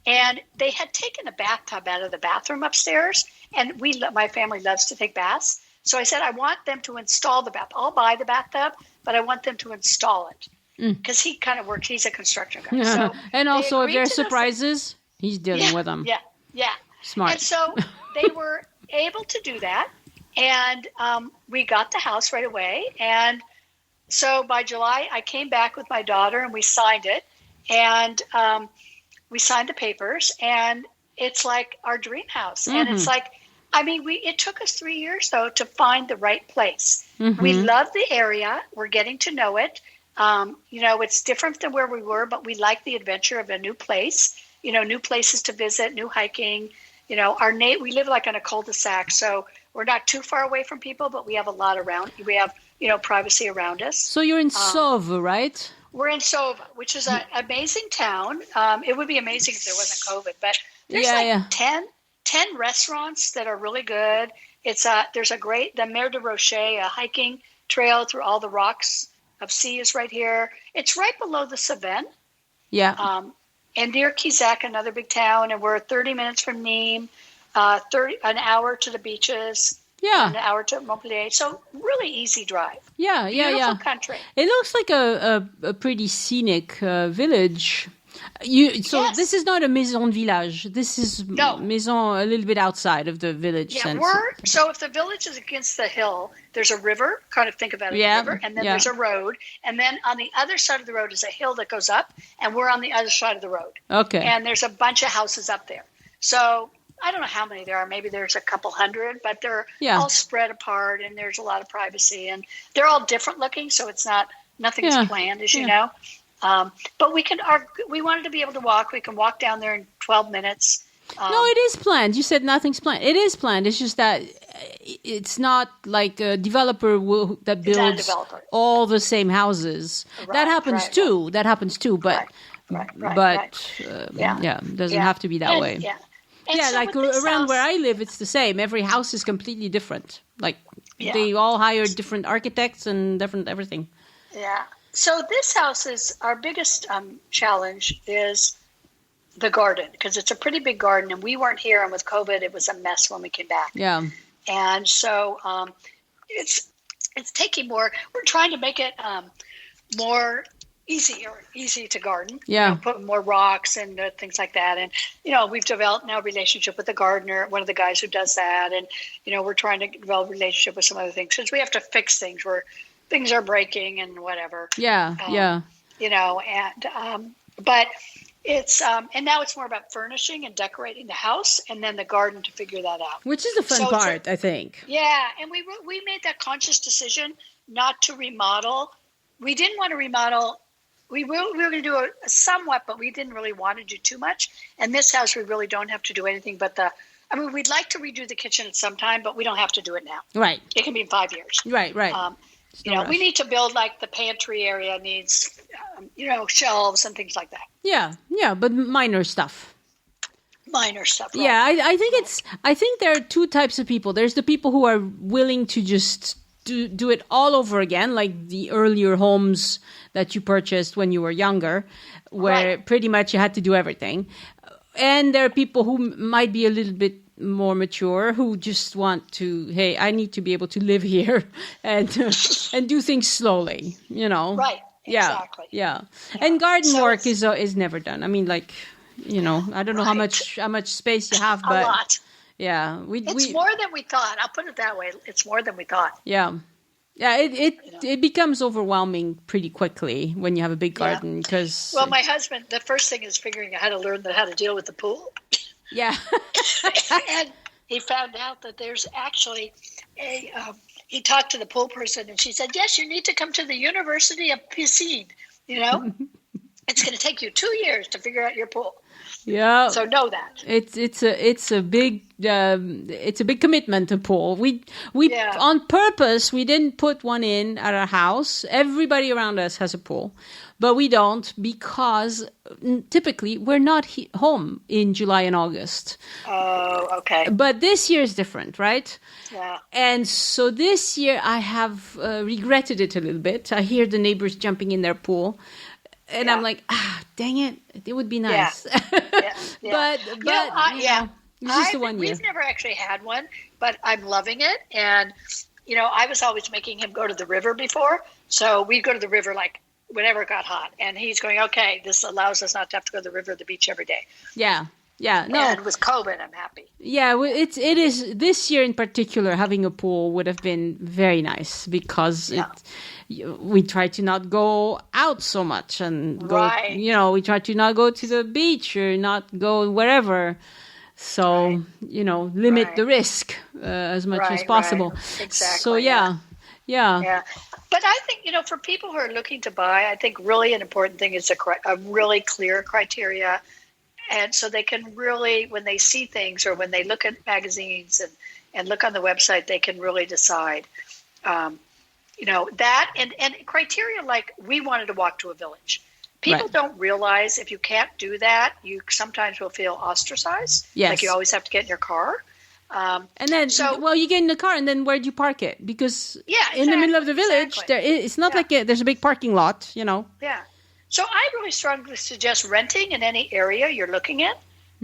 [SPEAKER 2] And they had taken a bathtub out of the bathroom upstairs. And my family loves to take baths. So I said, I want them to install the bath. I'll buy the bathtub, but I want them to install it. Because he kind of works, he's a construction guy. So
[SPEAKER 1] and also, if there are surprises, he's dealing with them.
[SPEAKER 2] Yeah.
[SPEAKER 1] Smart.
[SPEAKER 2] And so they were able to do that. And we got the house right away. And so by July, I came back with my daughter and we signed it. And we signed the papers. And it's like our dream house. And it's like, it took us 3 years, though, to find the right place. We love the area. We're getting to know it. It's different than where we were, but we like the adventure of a new place, new places to visit, new hiking. We live like on a cul-de-sac, so we're not too far away from people, but we have a lot around. We have, privacy around us.
[SPEAKER 1] So you're in Sauve, right?
[SPEAKER 2] We're in Sauve, which is an amazing town. It would be amazing if there wasn't COVID, but there's 10 restaurants that are really good. There's the Mer de Rocher, a hiking trail through all the rocks of sea is right here. It's right below the Cevennes.
[SPEAKER 1] Yeah.
[SPEAKER 2] And near Quizac, another big town, and we're 30 minutes from Nîmes, an hour to the beaches, an hour to Montpellier. So really easy drive. Beautiful country.
[SPEAKER 1] It looks like a pretty scenic village. This is not a maison village. This is maison a little bit outside of the village.
[SPEAKER 2] So if the village is against the hill, there's a river. Kind of think about it, a river, and then there's a road, and then on the other side of the road is a hill that goes up, and we're on the other side of the road.
[SPEAKER 1] Okay.
[SPEAKER 2] And there's a bunch of houses up there. So I don't know how many there are. Maybe there's a couple hundred, but they're all spread apart, and there's a lot of privacy, and they're all different looking. So nothing's planned, as you know. But we wanted to be able to walk. We can walk down there in 12 minutes.
[SPEAKER 1] No, it is planned. You said nothing's planned. It is planned. It's just that it's not like a developer that builds all the same houses. Right, that happens too. That happens too. But it doesn't have to be that way. Yeah.
[SPEAKER 2] So
[SPEAKER 1] like around where I live, it's the same. Every house is completely different. Like they all hire different architects and different everything.
[SPEAKER 2] Yeah. So this house is our biggest challenge is the garden, because it's a pretty big garden, and we weren't here, and with COVID, it was a mess when we came back.
[SPEAKER 1] Yeah.
[SPEAKER 2] And so it's taking more. We're trying to make it more easy to garden.
[SPEAKER 1] Yeah.
[SPEAKER 2] Put more rocks and things like that. And we've developed now a relationship with the gardener, one of the guys who does that, and we're trying to develop a relationship with some other things, since we have to fix things where things are breaking and whatever. But it's and now it's more about furnishing and decorating the house, and then the garden to figure that out,
[SPEAKER 1] which is the fun part, I think.
[SPEAKER 2] Yeah, and we made that conscious decision not to remodel. We didn't want to remodel. We were going to do a somewhat, but we didn't really want to do too much. And this house, we really don't have to do anything but we'd like to redo the kitchen at some time, but we don't have to do it now.
[SPEAKER 1] Right.
[SPEAKER 2] It can be in 5 years.
[SPEAKER 1] Right.
[SPEAKER 2] We need to build, like, the pantry area needs, shelves and things like that.
[SPEAKER 1] Yeah, but minor stuff.
[SPEAKER 2] Right?
[SPEAKER 1] Yeah, I think there are two types of people. There's the people who are willing to just do it all over again, like the earlier homes that you purchased when you were younger, where pretty much you had to do everything. And there are people who might be a little bit more mature, who just want to, hey, I need to be able to live here and do things slowly,
[SPEAKER 2] Right. Exactly.
[SPEAKER 1] Yeah. And garden work is never done. I mean, like, I don't know how much space you have, but
[SPEAKER 2] a lot.
[SPEAKER 1] Yeah,
[SPEAKER 2] it's more than we thought. I'll put it that way. It's more than we thought.
[SPEAKER 1] Yeah. It becomes overwhelming pretty quickly when you have a big garden, because.
[SPEAKER 2] Well, my husband, the first thing is figuring out how to learn how to deal with the pool.
[SPEAKER 1] Yeah.
[SPEAKER 2] And he found out that there's actually he talked to the pool person, and she said, yes, you need to come to the University of Piscine. It's going to take you 2 years to figure out your pool.
[SPEAKER 1] Yeah.
[SPEAKER 2] So know that.
[SPEAKER 1] It's a big commitment to pool. We on purpose we didn't put one in at our house. Everybody around us has a pool, but we don't because typically we're not home in July and August.
[SPEAKER 2] Oh, okay.
[SPEAKER 1] But this year is different, right?
[SPEAKER 2] Yeah.
[SPEAKER 1] And so this year I have regretted it a little bit. I hear the neighbors jumping in their pool. And I'm like, dang it! It would be nice.
[SPEAKER 2] Yeah.
[SPEAKER 1] But it's just the 1 year.
[SPEAKER 2] We've never actually had one, but I'm loving it. And I was always making him go to the river before, so we'd go to the river like whenever it got hot. And he's going, okay, this allows us not to have to go to the river or the beach every day.
[SPEAKER 1] Yeah. Yeah, no.
[SPEAKER 2] And with COVID, I'm happy.
[SPEAKER 1] Yeah, it is this year in particular. Having a pool would have been very nice because we try to not go out so much and go.
[SPEAKER 2] Right.
[SPEAKER 1] We try to not go to the beach or not go wherever. So limit the risk as much as possible.
[SPEAKER 2] Right. Exactly.
[SPEAKER 1] So yeah.
[SPEAKER 2] But I think for people who are looking to buy, I think really an important thing is a really clear criteria. And so they can really, when they see things or when they look at magazines and look on the website, they can really decide, that and criteria like we wanted to walk to a village. People don't realize if you can't do that, you sometimes will feel ostracized.
[SPEAKER 1] Yes.
[SPEAKER 2] Like you always have to get in your car.
[SPEAKER 1] And then, you get in the car and then where do you park it? Because in the middle of the village, it's not like there's a big parking lot,
[SPEAKER 2] Yeah. So I really strongly suggest renting in any area you're looking at,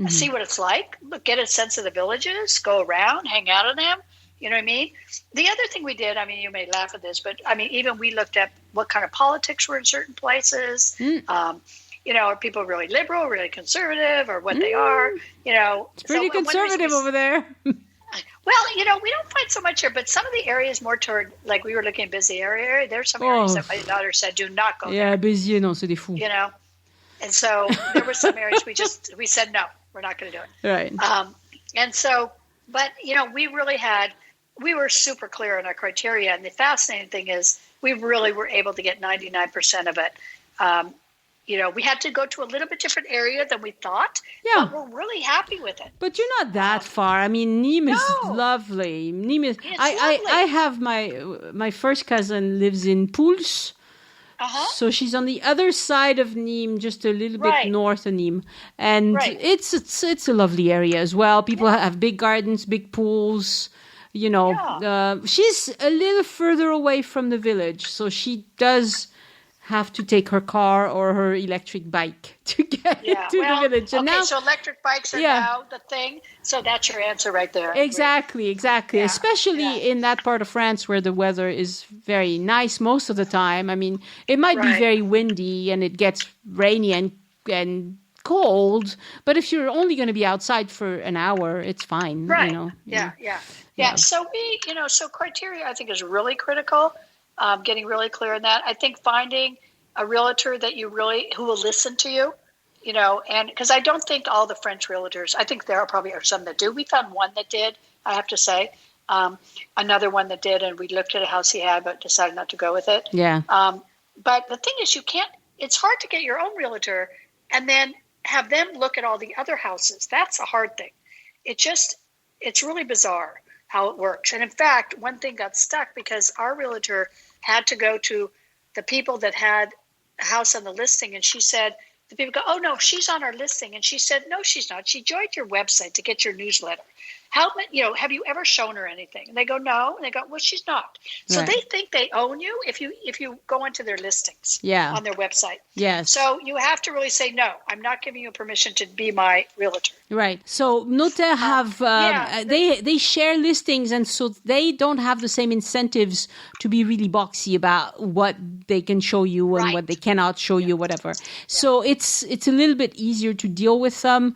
[SPEAKER 2] see what it's like, get a sense of the villages, go around, hang out in them. You know what I mean? The other thing we did, you may laugh at this, but even we looked at what kind of politics were in certain places. Are people really liberal, really conservative, or what they are?
[SPEAKER 1] It's pretty conservative over there.
[SPEAKER 2] Well, we don't find so much here, but some of the areas more toward, like we were looking at Béziers area. There's some areas that my daughter said, do not go there.
[SPEAKER 1] Yeah, Béziers, non, c'est des fous.
[SPEAKER 2] And so there were some areas we said, no, we're not going to do it.
[SPEAKER 1] Right.
[SPEAKER 2] And so, but, we were super clear on our criteria. And the fascinating thing is we really were able to get 99% of it. We had to go to a little bit different area than we thought.
[SPEAKER 1] Yeah.
[SPEAKER 2] But we're really happy with it.
[SPEAKER 1] But you're not that far. Nîmes is lovely. Nîmes is. I have my first cousin lives in Pouls. So she's on the other side of Nîmes, just a little bit north of Nîmes. And it's a lovely area as well. People have big gardens, big pools. She's a little further away from the village. So she does have to take her car or her electric bike to get to the village. And
[SPEAKER 2] so electric bikes are now the thing. So that's your answer right there.
[SPEAKER 1] Exactly. Yeah. Especially in that part of France where the weather is very nice most of the time. It might be very windy and it gets rainy and cold, but if you're only going to be outside for an hour, it's fine.
[SPEAKER 2] Right. Yeah. So so criteria I think is really critical. Getting really clear on that. I think finding a realtor that who will listen to you, and because I don't think all the French realtors, I think there probably are some that do. We found one that did, I have to say, another one that did, and we looked at a house he had, but decided not to go with it.
[SPEAKER 1] Yeah.
[SPEAKER 2] But the thing is, it's hard to get your own realtor and then have them look at all the other houses. That's a hard thing. It's really bizarre how it works. And in fact, one thing got stuck because our realtor had to go to the people that had a house on the listing. And she said, the people go, oh, no, she's on our listing. And she said, no, she's not. She joined your website to get your newsletter. Have you ever shown her anything? And they go, no. And they go, well, she's not. So they think they own you if you go into their listings on their website.
[SPEAKER 1] Yes.
[SPEAKER 2] So you have to really say, no, I'm not giving you permission to be my realtor.
[SPEAKER 1] Right. So notaires have, they share listings, and so they don't have the same incentives to be really boxy about what they can show you and what they cannot show you, whatever. So it's a little bit easier to deal with them.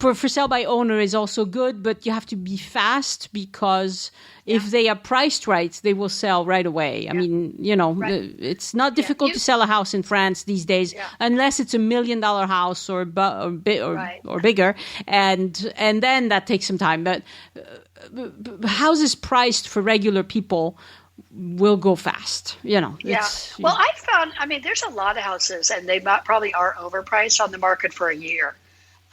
[SPEAKER 1] For sale by owner is also good, but you have to be fast because if they are priced right, they will sell right away. It's not difficult to sell a house in France these days unless it's $1 million house or bigger, and then that takes some time. But houses priced for regular people will go fast.
[SPEAKER 2] Yeah. Well, I found, there's a lot of houses, and they probably are overpriced on the market for a year.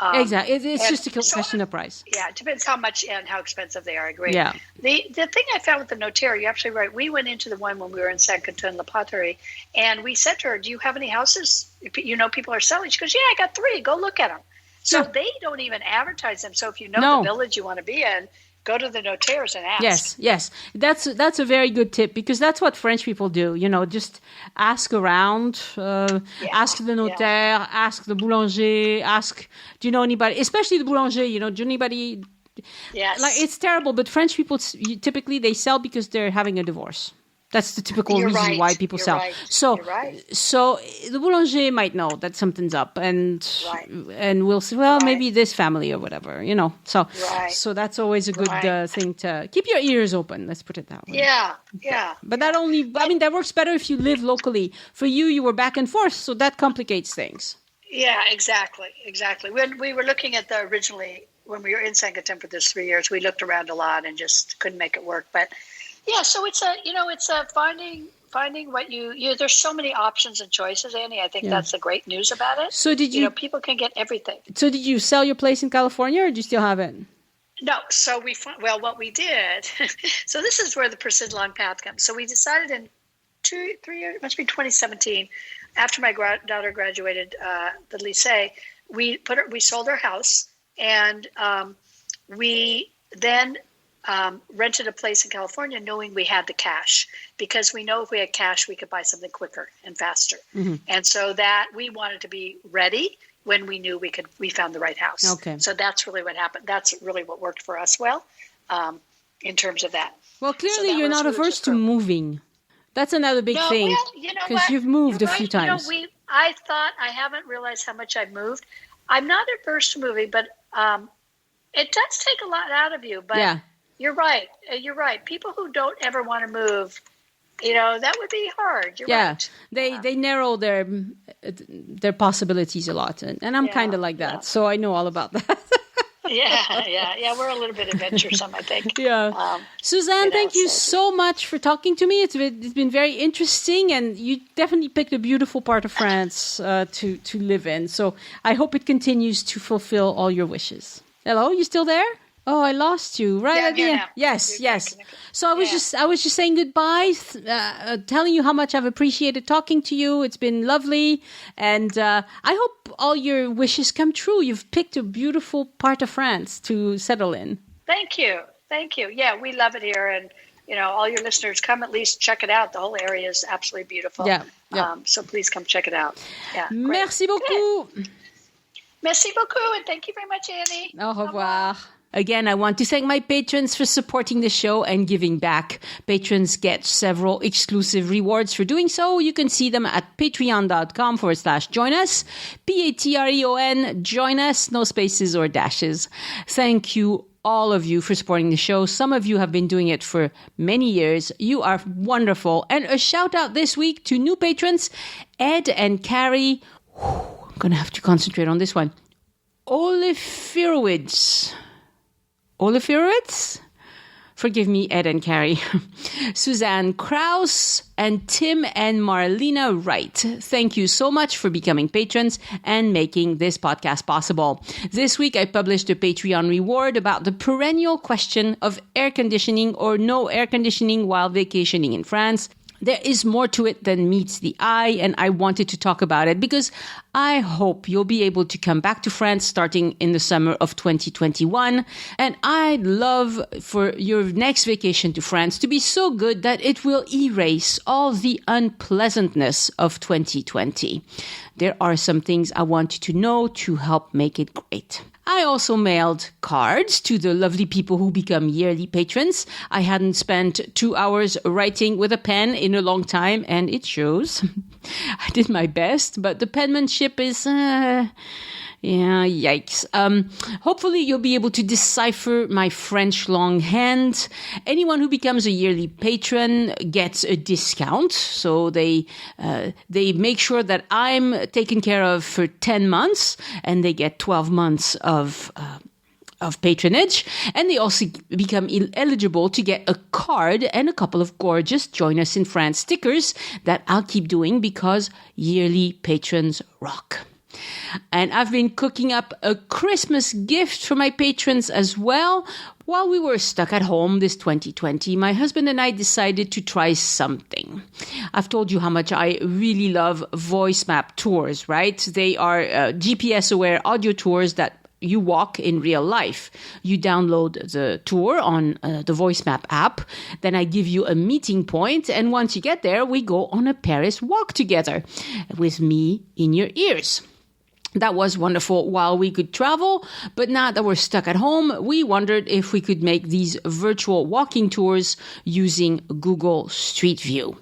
[SPEAKER 1] Exactly. It's just a question of price.
[SPEAKER 2] Yeah, it depends how much and how expensive they are. I agree.
[SPEAKER 1] Yeah.
[SPEAKER 2] The thing I found with the notaire, you're absolutely right. We went into the one when we were in Saint-Quentin-la-Poterie, and we said to her, do you have any houses people are selling? She goes, yeah, I got 3. Go look at them. So they don't even advertise them. So if you know the village you want to be in, go to the notaires and ask.
[SPEAKER 1] Yes. That's a very good tip, because that's what French people do. Just ask around, ask the notaire, ask the boulanger, ask, do you know anybody, especially the boulanger, do you know anybody?
[SPEAKER 2] Yes.
[SPEAKER 1] Like, it's terrible, but French people, typically they sell because they're having a divorce. That's the typical reason why people sell.
[SPEAKER 2] Right.
[SPEAKER 1] So the boulanger might know that something's up, and we'll say, well, maybe this family or whatever, So that's always a good thing to keep your ears open. Let's put it that way.
[SPEAKER 2] Yeah.
[SPEAKER 1] But that works better if you live locally. For you were back and forth, so that complicates things.
[SPEAKER 2] Yeah, exactly. When we were looking at when we were in Saint-Quentin for those 3 years, we looked around a lot and just couldn't make it work. But yeah, so it's finding what there's so many options and choices, Annie. I think that's the great news about it.
[SPEAKER 1] So
[SPEAKER 2] people can get everything.
[SPEAKER 1] So did you sell your place in California, or do you still have it?
[SPEAKER 2] No. So what we did, so this is where the persistent long path comes. So we decided in 2-3 years, it must be 2017, after my daughter graduated the lycée, we sold our house, and we then rented a place in California, knowing we had the cash, because we know if we had cash, we could buy something quicker and faster. Mm-hmm. And so that we wanted to be ready when we knew we found the right house. Okay. So that's really what happened. That's really what worked for us well, in terms of that.
[SPEAKER 1] Well, clearly you're not averse to moving. That's another big thing. Because you've moved a few times.
[SPEAKER 2] I thought, I haven't realized how much I've moved. I'm not averse to moving, but it does take a lot out of you. But you're right. People who don't ever want to move, that would be hard. You're right.
[SPEAKER 1] They narrow their possibilities a lot, and I'm kind of like that, so I know all about that.
[SPEAKER 2] Yeah. We're a little bit adventuresome, I think.
[SPEAKER 1] Yeah. Suzanne, thank you so much for talking to me. It's been very interesting, and you definitely picked a beautiful part of France to live in. So I hope it continues to fulfill all your wishes. Hello, you still there? Oh, I lost you right at the end. Yes. So I was just saying goodbye, telling you how much I've appreciated talking to you. It's been lovely, and I hope all your wishes come true. You've picked a beautiful part of France to settle in.
[SPEAKER 2] Thank you. Yeah, we love it here, and all your listeners, come at least check it out. The whole area is absolutely beautiful. Yeah. So please come check it out. Yeah.
[SPEAKER 1] Merci beaucoup.
[SPEAKER 2] Good. Merci beaucoup, and thank you very much, Annie.
[SPEAKER 1] Au revoir. Again, I want to thank my patrons for supporting the show and giving back. Patrons get several exclusive rewards for doing so. You can see them at patreon.com/join us. Patreon, join us, no spaces or dashes. Thank you, all of you, for supporting the show. Some of you have been doing it for many years. You are wonderful. And a shout out this week to new patrons, Ed and Carrie. I'm going to have to concentrate on this one. Olifirowitz. Forgive me, Ed and Carrie. Suzanne Krause and Tim and Marlena Wright. Thank you so much for becoming patrons and making this podcast possible. This week, I published a Patreon reward about the perennial question of air conditioning or no air conditioning while vacationing in France. There is more to it than meets the eye, and I wanted to talk about it because I hope you'll be able to come back to France starting in the summer of 2021. And I'd love for your next vacation to France to be so good that it will erase all the unpleasantness of 2020. There are some things I want you to know to help make it great. I also mailed cards to the lovely people who become yearly patrons. I hadn't spent 2 hours writing with a pen in a long time, and it shows. I did my best, but the penmanship is... yikes. Hopefully you'll be able to decipher my French longhand. Anyone who becomes a yearly patron gets a discount. So they make sure that I'm taken care of for 10 months, and they get 12 months of of patronage, and they also become eligible to get a card and a couple of gorgeous Join Us in France stickers that I'll keep doing because yearly patrons rock. And I've been cooking up a Christmas gift for my patrons as well. While we were stuck at home this 2020, my husband and I decided to try something. I've told you how much I really love voice map tours, right? They are GPS-aware audio tours that you walk in real life. You download the tour on the Voice Map app. Then I give you a meeting point. And once you get there, we go on a Paris walk together with me in your ears. That was wonderful while we could travel, but now that we're stuck at home, we wondered if we could make these virtual walking tours using Google Street View.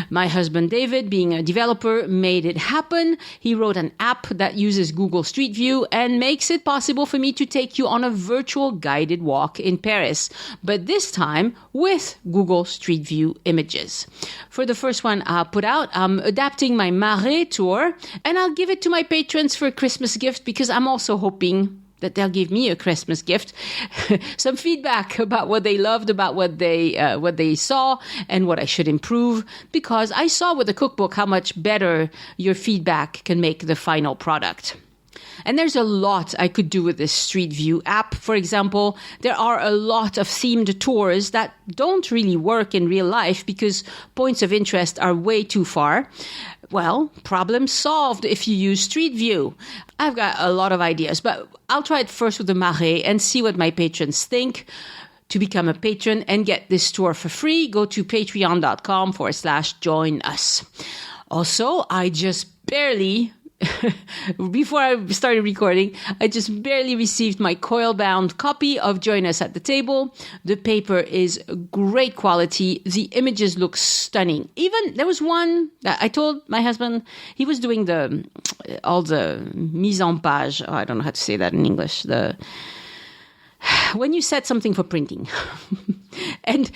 [SPEAKER 1] My husband David, being a developer, made it happen. He wrote an app that uses Google Street View and makes it possible for me to take you on a virtual guided walk in Paris, but this time with Google Street View images. For the first one I put out, I'm adapting my Marais tour, and I'll give it to my patrons for a Christmas gift because I'm also hoping that they'll give me a Christmas gift, some feedback about what they loved, about what they saw, and what I should improve. Because I saw with the cookbook how much better your feedback can make the final product. And there's a lot I could do with this Street View app. For example, there are a lot of themed tours that don't really work in real life because points of interest are way too far. Well, problem solved if you use Street View. I've got a lot of ideas, but I'll try it first with the Marais and see what my patrons think. To become a patron and get this tour for free, go to patreon.com/join us. Also, I just barely... Before I started recording, I just barely received my coil-bound copy of Join Us at the Table. The paper is great quality. The images look stunning. Even there was one that I told my husband, he was doing all the mise en page. Oh, I don't know how to say that in English. When you set something for printing, and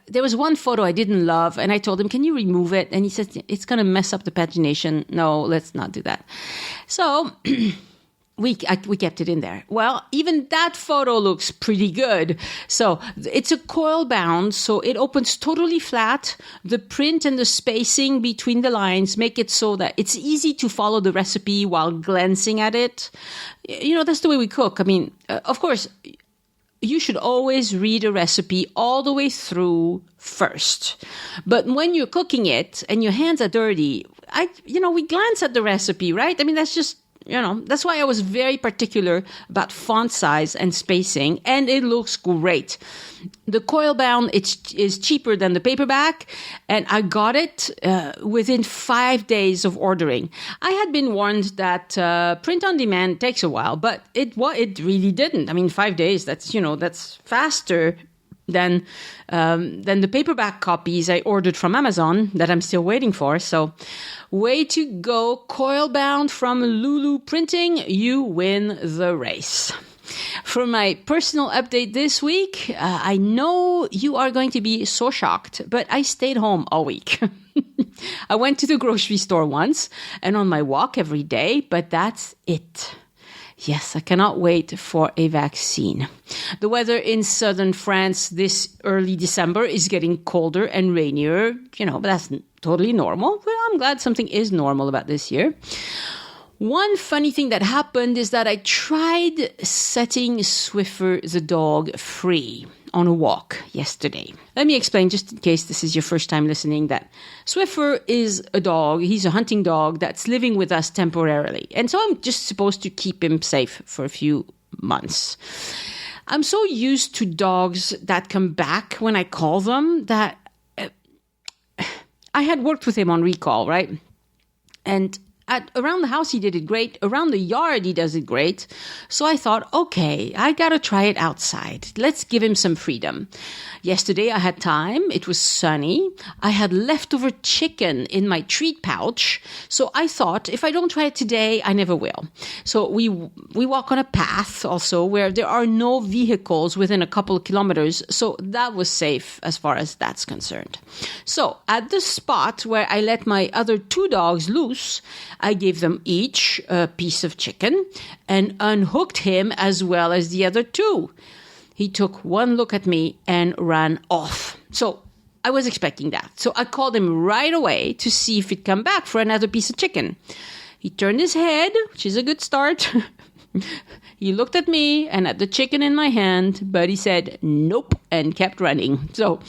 [SPEAKER 1] there was one photo I didn't love, and I told him, can you remove it? And he said, it's going to mess up the pagination. No, let's not do that. So we kept it in there. Well, even that photo looks pretty good. So it's a coil bound, so it opens totally flat. The print and the spacing between the lines make it so that it's easy to follow the recipe while glancing at it. You know, that's the way we cook. I mean, of course, you should always read a recipe all the way through first. But when you're cooking it and your hands are dirty, we glance at the recipe, right? I mean, that's just, that's why I was very particular about font size and spacing, and it looks great. The coil bound is cheaper than the paperback, and I got it within 5 days of ordering. I had been warned that print on demand takes a while, but it really didn't. I mean, 5 days, that's faster than the paperback copies I ordered from Amazon that I'm still waiting for. So way to go, coil bound from Lulu Printing. You win the race. For my personal update this week, I know you are going to be so shocked, but I stayed home all week. I went to the grocery store once and on my walk every day, but that's it. Yes, I cannot wait for a vaccine. The weather in southern France this early December is getting colder and rainier, but that's totally normal. Well, I'm glad something is normal about this year. One funny thing that happened is that I tried setting Swiffer the dog free on a walk yesterday. Let me explain, just in case this is your first time listening, that Swiffer is a dog. He's a hunting dog that's living with us temporarily. And so I'm just supposed to keep him safe for a few months. I'm so used to dogs that come back when I call them that I had worked with him on recall, right? And around the house, he did it great. Around the yard, he does it great. So I thought, okay, I got to try it outside. Let's give him some freedom. Yesterday, I had time. It was sunny. I had leftover chicken in my treat pouch. So I thought, if I don't try it today, I never will. So we walk on a path also where there are no vehicles within a couple of kilometers. So that was safe as far as that's concerned. So at the spot where I let my other two dogs loose, I gave them each a piece of chicken and unhooked him as well as the other two. He took one look at me and ran off. So I was expecting that. So I called him right away to see if he'd come back for another piece of chicken. He turned his head, which is a good start. He looked at me and at the chicken in my hand, but he said nope and kept running. So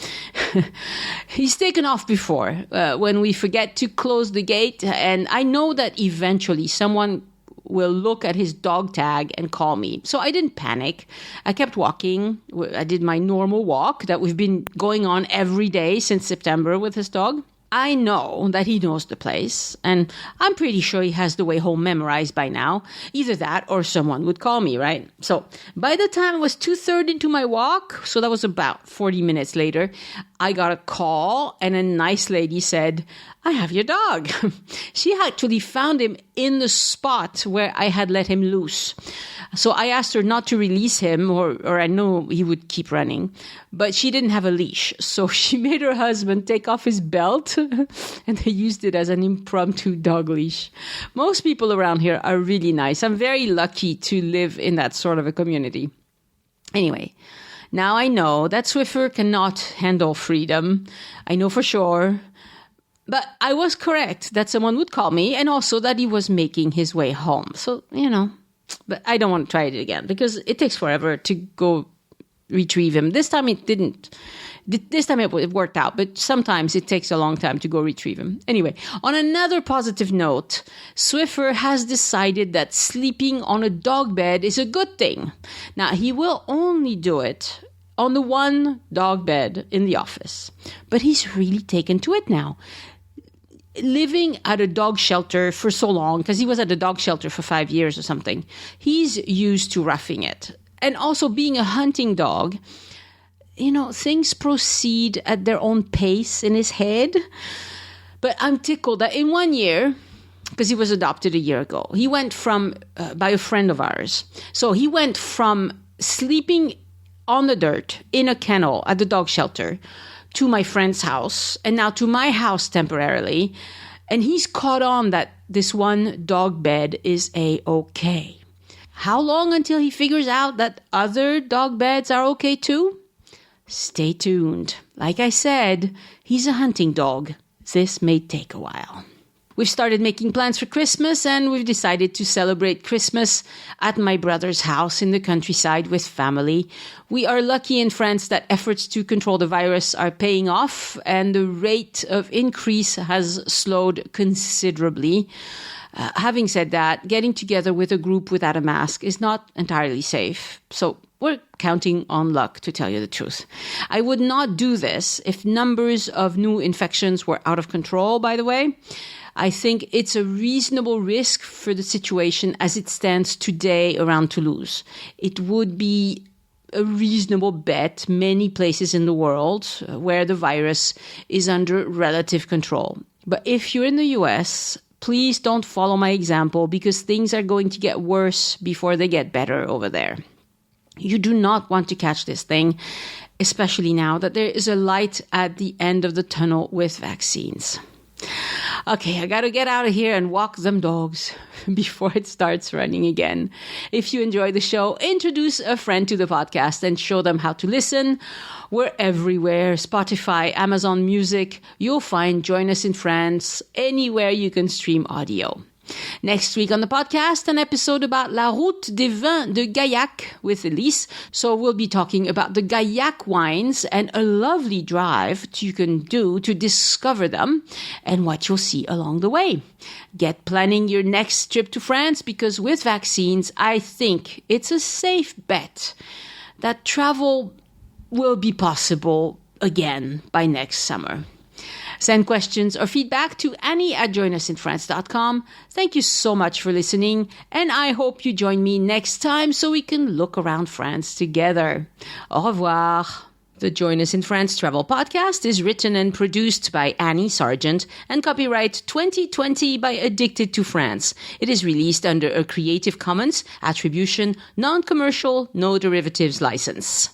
[SPEAKER 1] he's taken off before when we forget to close the gate. And I know that eventually someone will look at his dog tag and call me. So I didn't panic. I kept walking. I did my normal walk that we've been going on every day since September with his dog. I know that he knows the place, and I'm pretty sure he has the way home memorized by now. Either that or someone would call me, right? So by the time I was 2/3 into my walk, so that was about 40 minutes later, I got a call and a nice lady said, I have your dog. She actually found him in the spot where I had let him loose. So I asked her not to release him, or I know he would keep running, but she didn't have a leash. So she made her husband take off his belt and they used it as an impromptu dog leash. Most people around here are really nice. I'm very lucky to live in that sort of a community. Anyway, now I know that Swiffer cannot handle freedom. I know for sure. But I was correct that someone would call me and also that he was making his way home. So, but I don't want to try it again because it takes forever to go retrieve him. This time it didn't. This time it worked out, but sometimes it takes a long time to go retrieve him. Anyway, on another positive note, Swiffer has decided that sleeping on a dog bed is a good thing. Now, he will only do it on the one dog bed in the office, but he's really taken to it now. Living at a dog shelter for so long, because he was at a dog shelter for 5 years or something, he's used to roughing it. And also being a hunting dog, things proceed at their own pace in his head. But I'm tickled that in 1 year, because he was adopted a year ago, he went by a friend of ours. So he went from sleeping on the dirt in a kennel at the dog shelter to my friend's house, and now to my house temporarily. And he's caught on that this one dog bed is a-okay. How long until he figures out that other dog beds are okay too? Stay tuned. Like I said, he's a hunting dog. This may take a while. We've started making plans for Christmas, and we've decided to celebrate Christmas at my brother's house in the countryside with family. We are lucky in France that efforts to control the virus are paying off, and the rate of increase has slowed considerably. Having said that, getting together with a group without a mask is not entirely safe. So we're counting on luck, to tell you the truth. I would not do this if numbers of new infections were out of control, by the way. I think it's a reasonable risk for the situation as it stands today around Toulouse. It would be a reasonable bet many places in the world where the virus is under relative control. But if you're in the US, please don't follow my example because things are going to get worse before they get better over there. You do not want to catch this thing, especially now that there is a light at the end of the tunnel with vaccines. Okay, I gotta get out of here and walk them dogs before it starts running again. If you enjoy the show, introduce a friend to the podcast and show them how to listen. We're everywhere. Spotify, Amazon Music. You'll find Join Us in France anywhere you can stream audio. Next week on the podcast, an episode about La Route des Vins de Gaillac with Elise. So we'll be talking about the Gaillac wines and a lovely drive you can do to discover them and what you'll see along the way. Get planning your next trip to France because with vaccines, I think it's a safe bet that travel will be possible again by next summer. Send questions or feedback to Annie@joinusinfrance.com. Thank you so much for listening, and I hope you join me next time so we can look around France together. Au revoir. The Join Us in France Travel Podcast is written and produced by Annie Sargent and copyright 2020 by Addicted to France. It is released under a Creative Commons Attribution, Non-Commercial, No Derivatives license.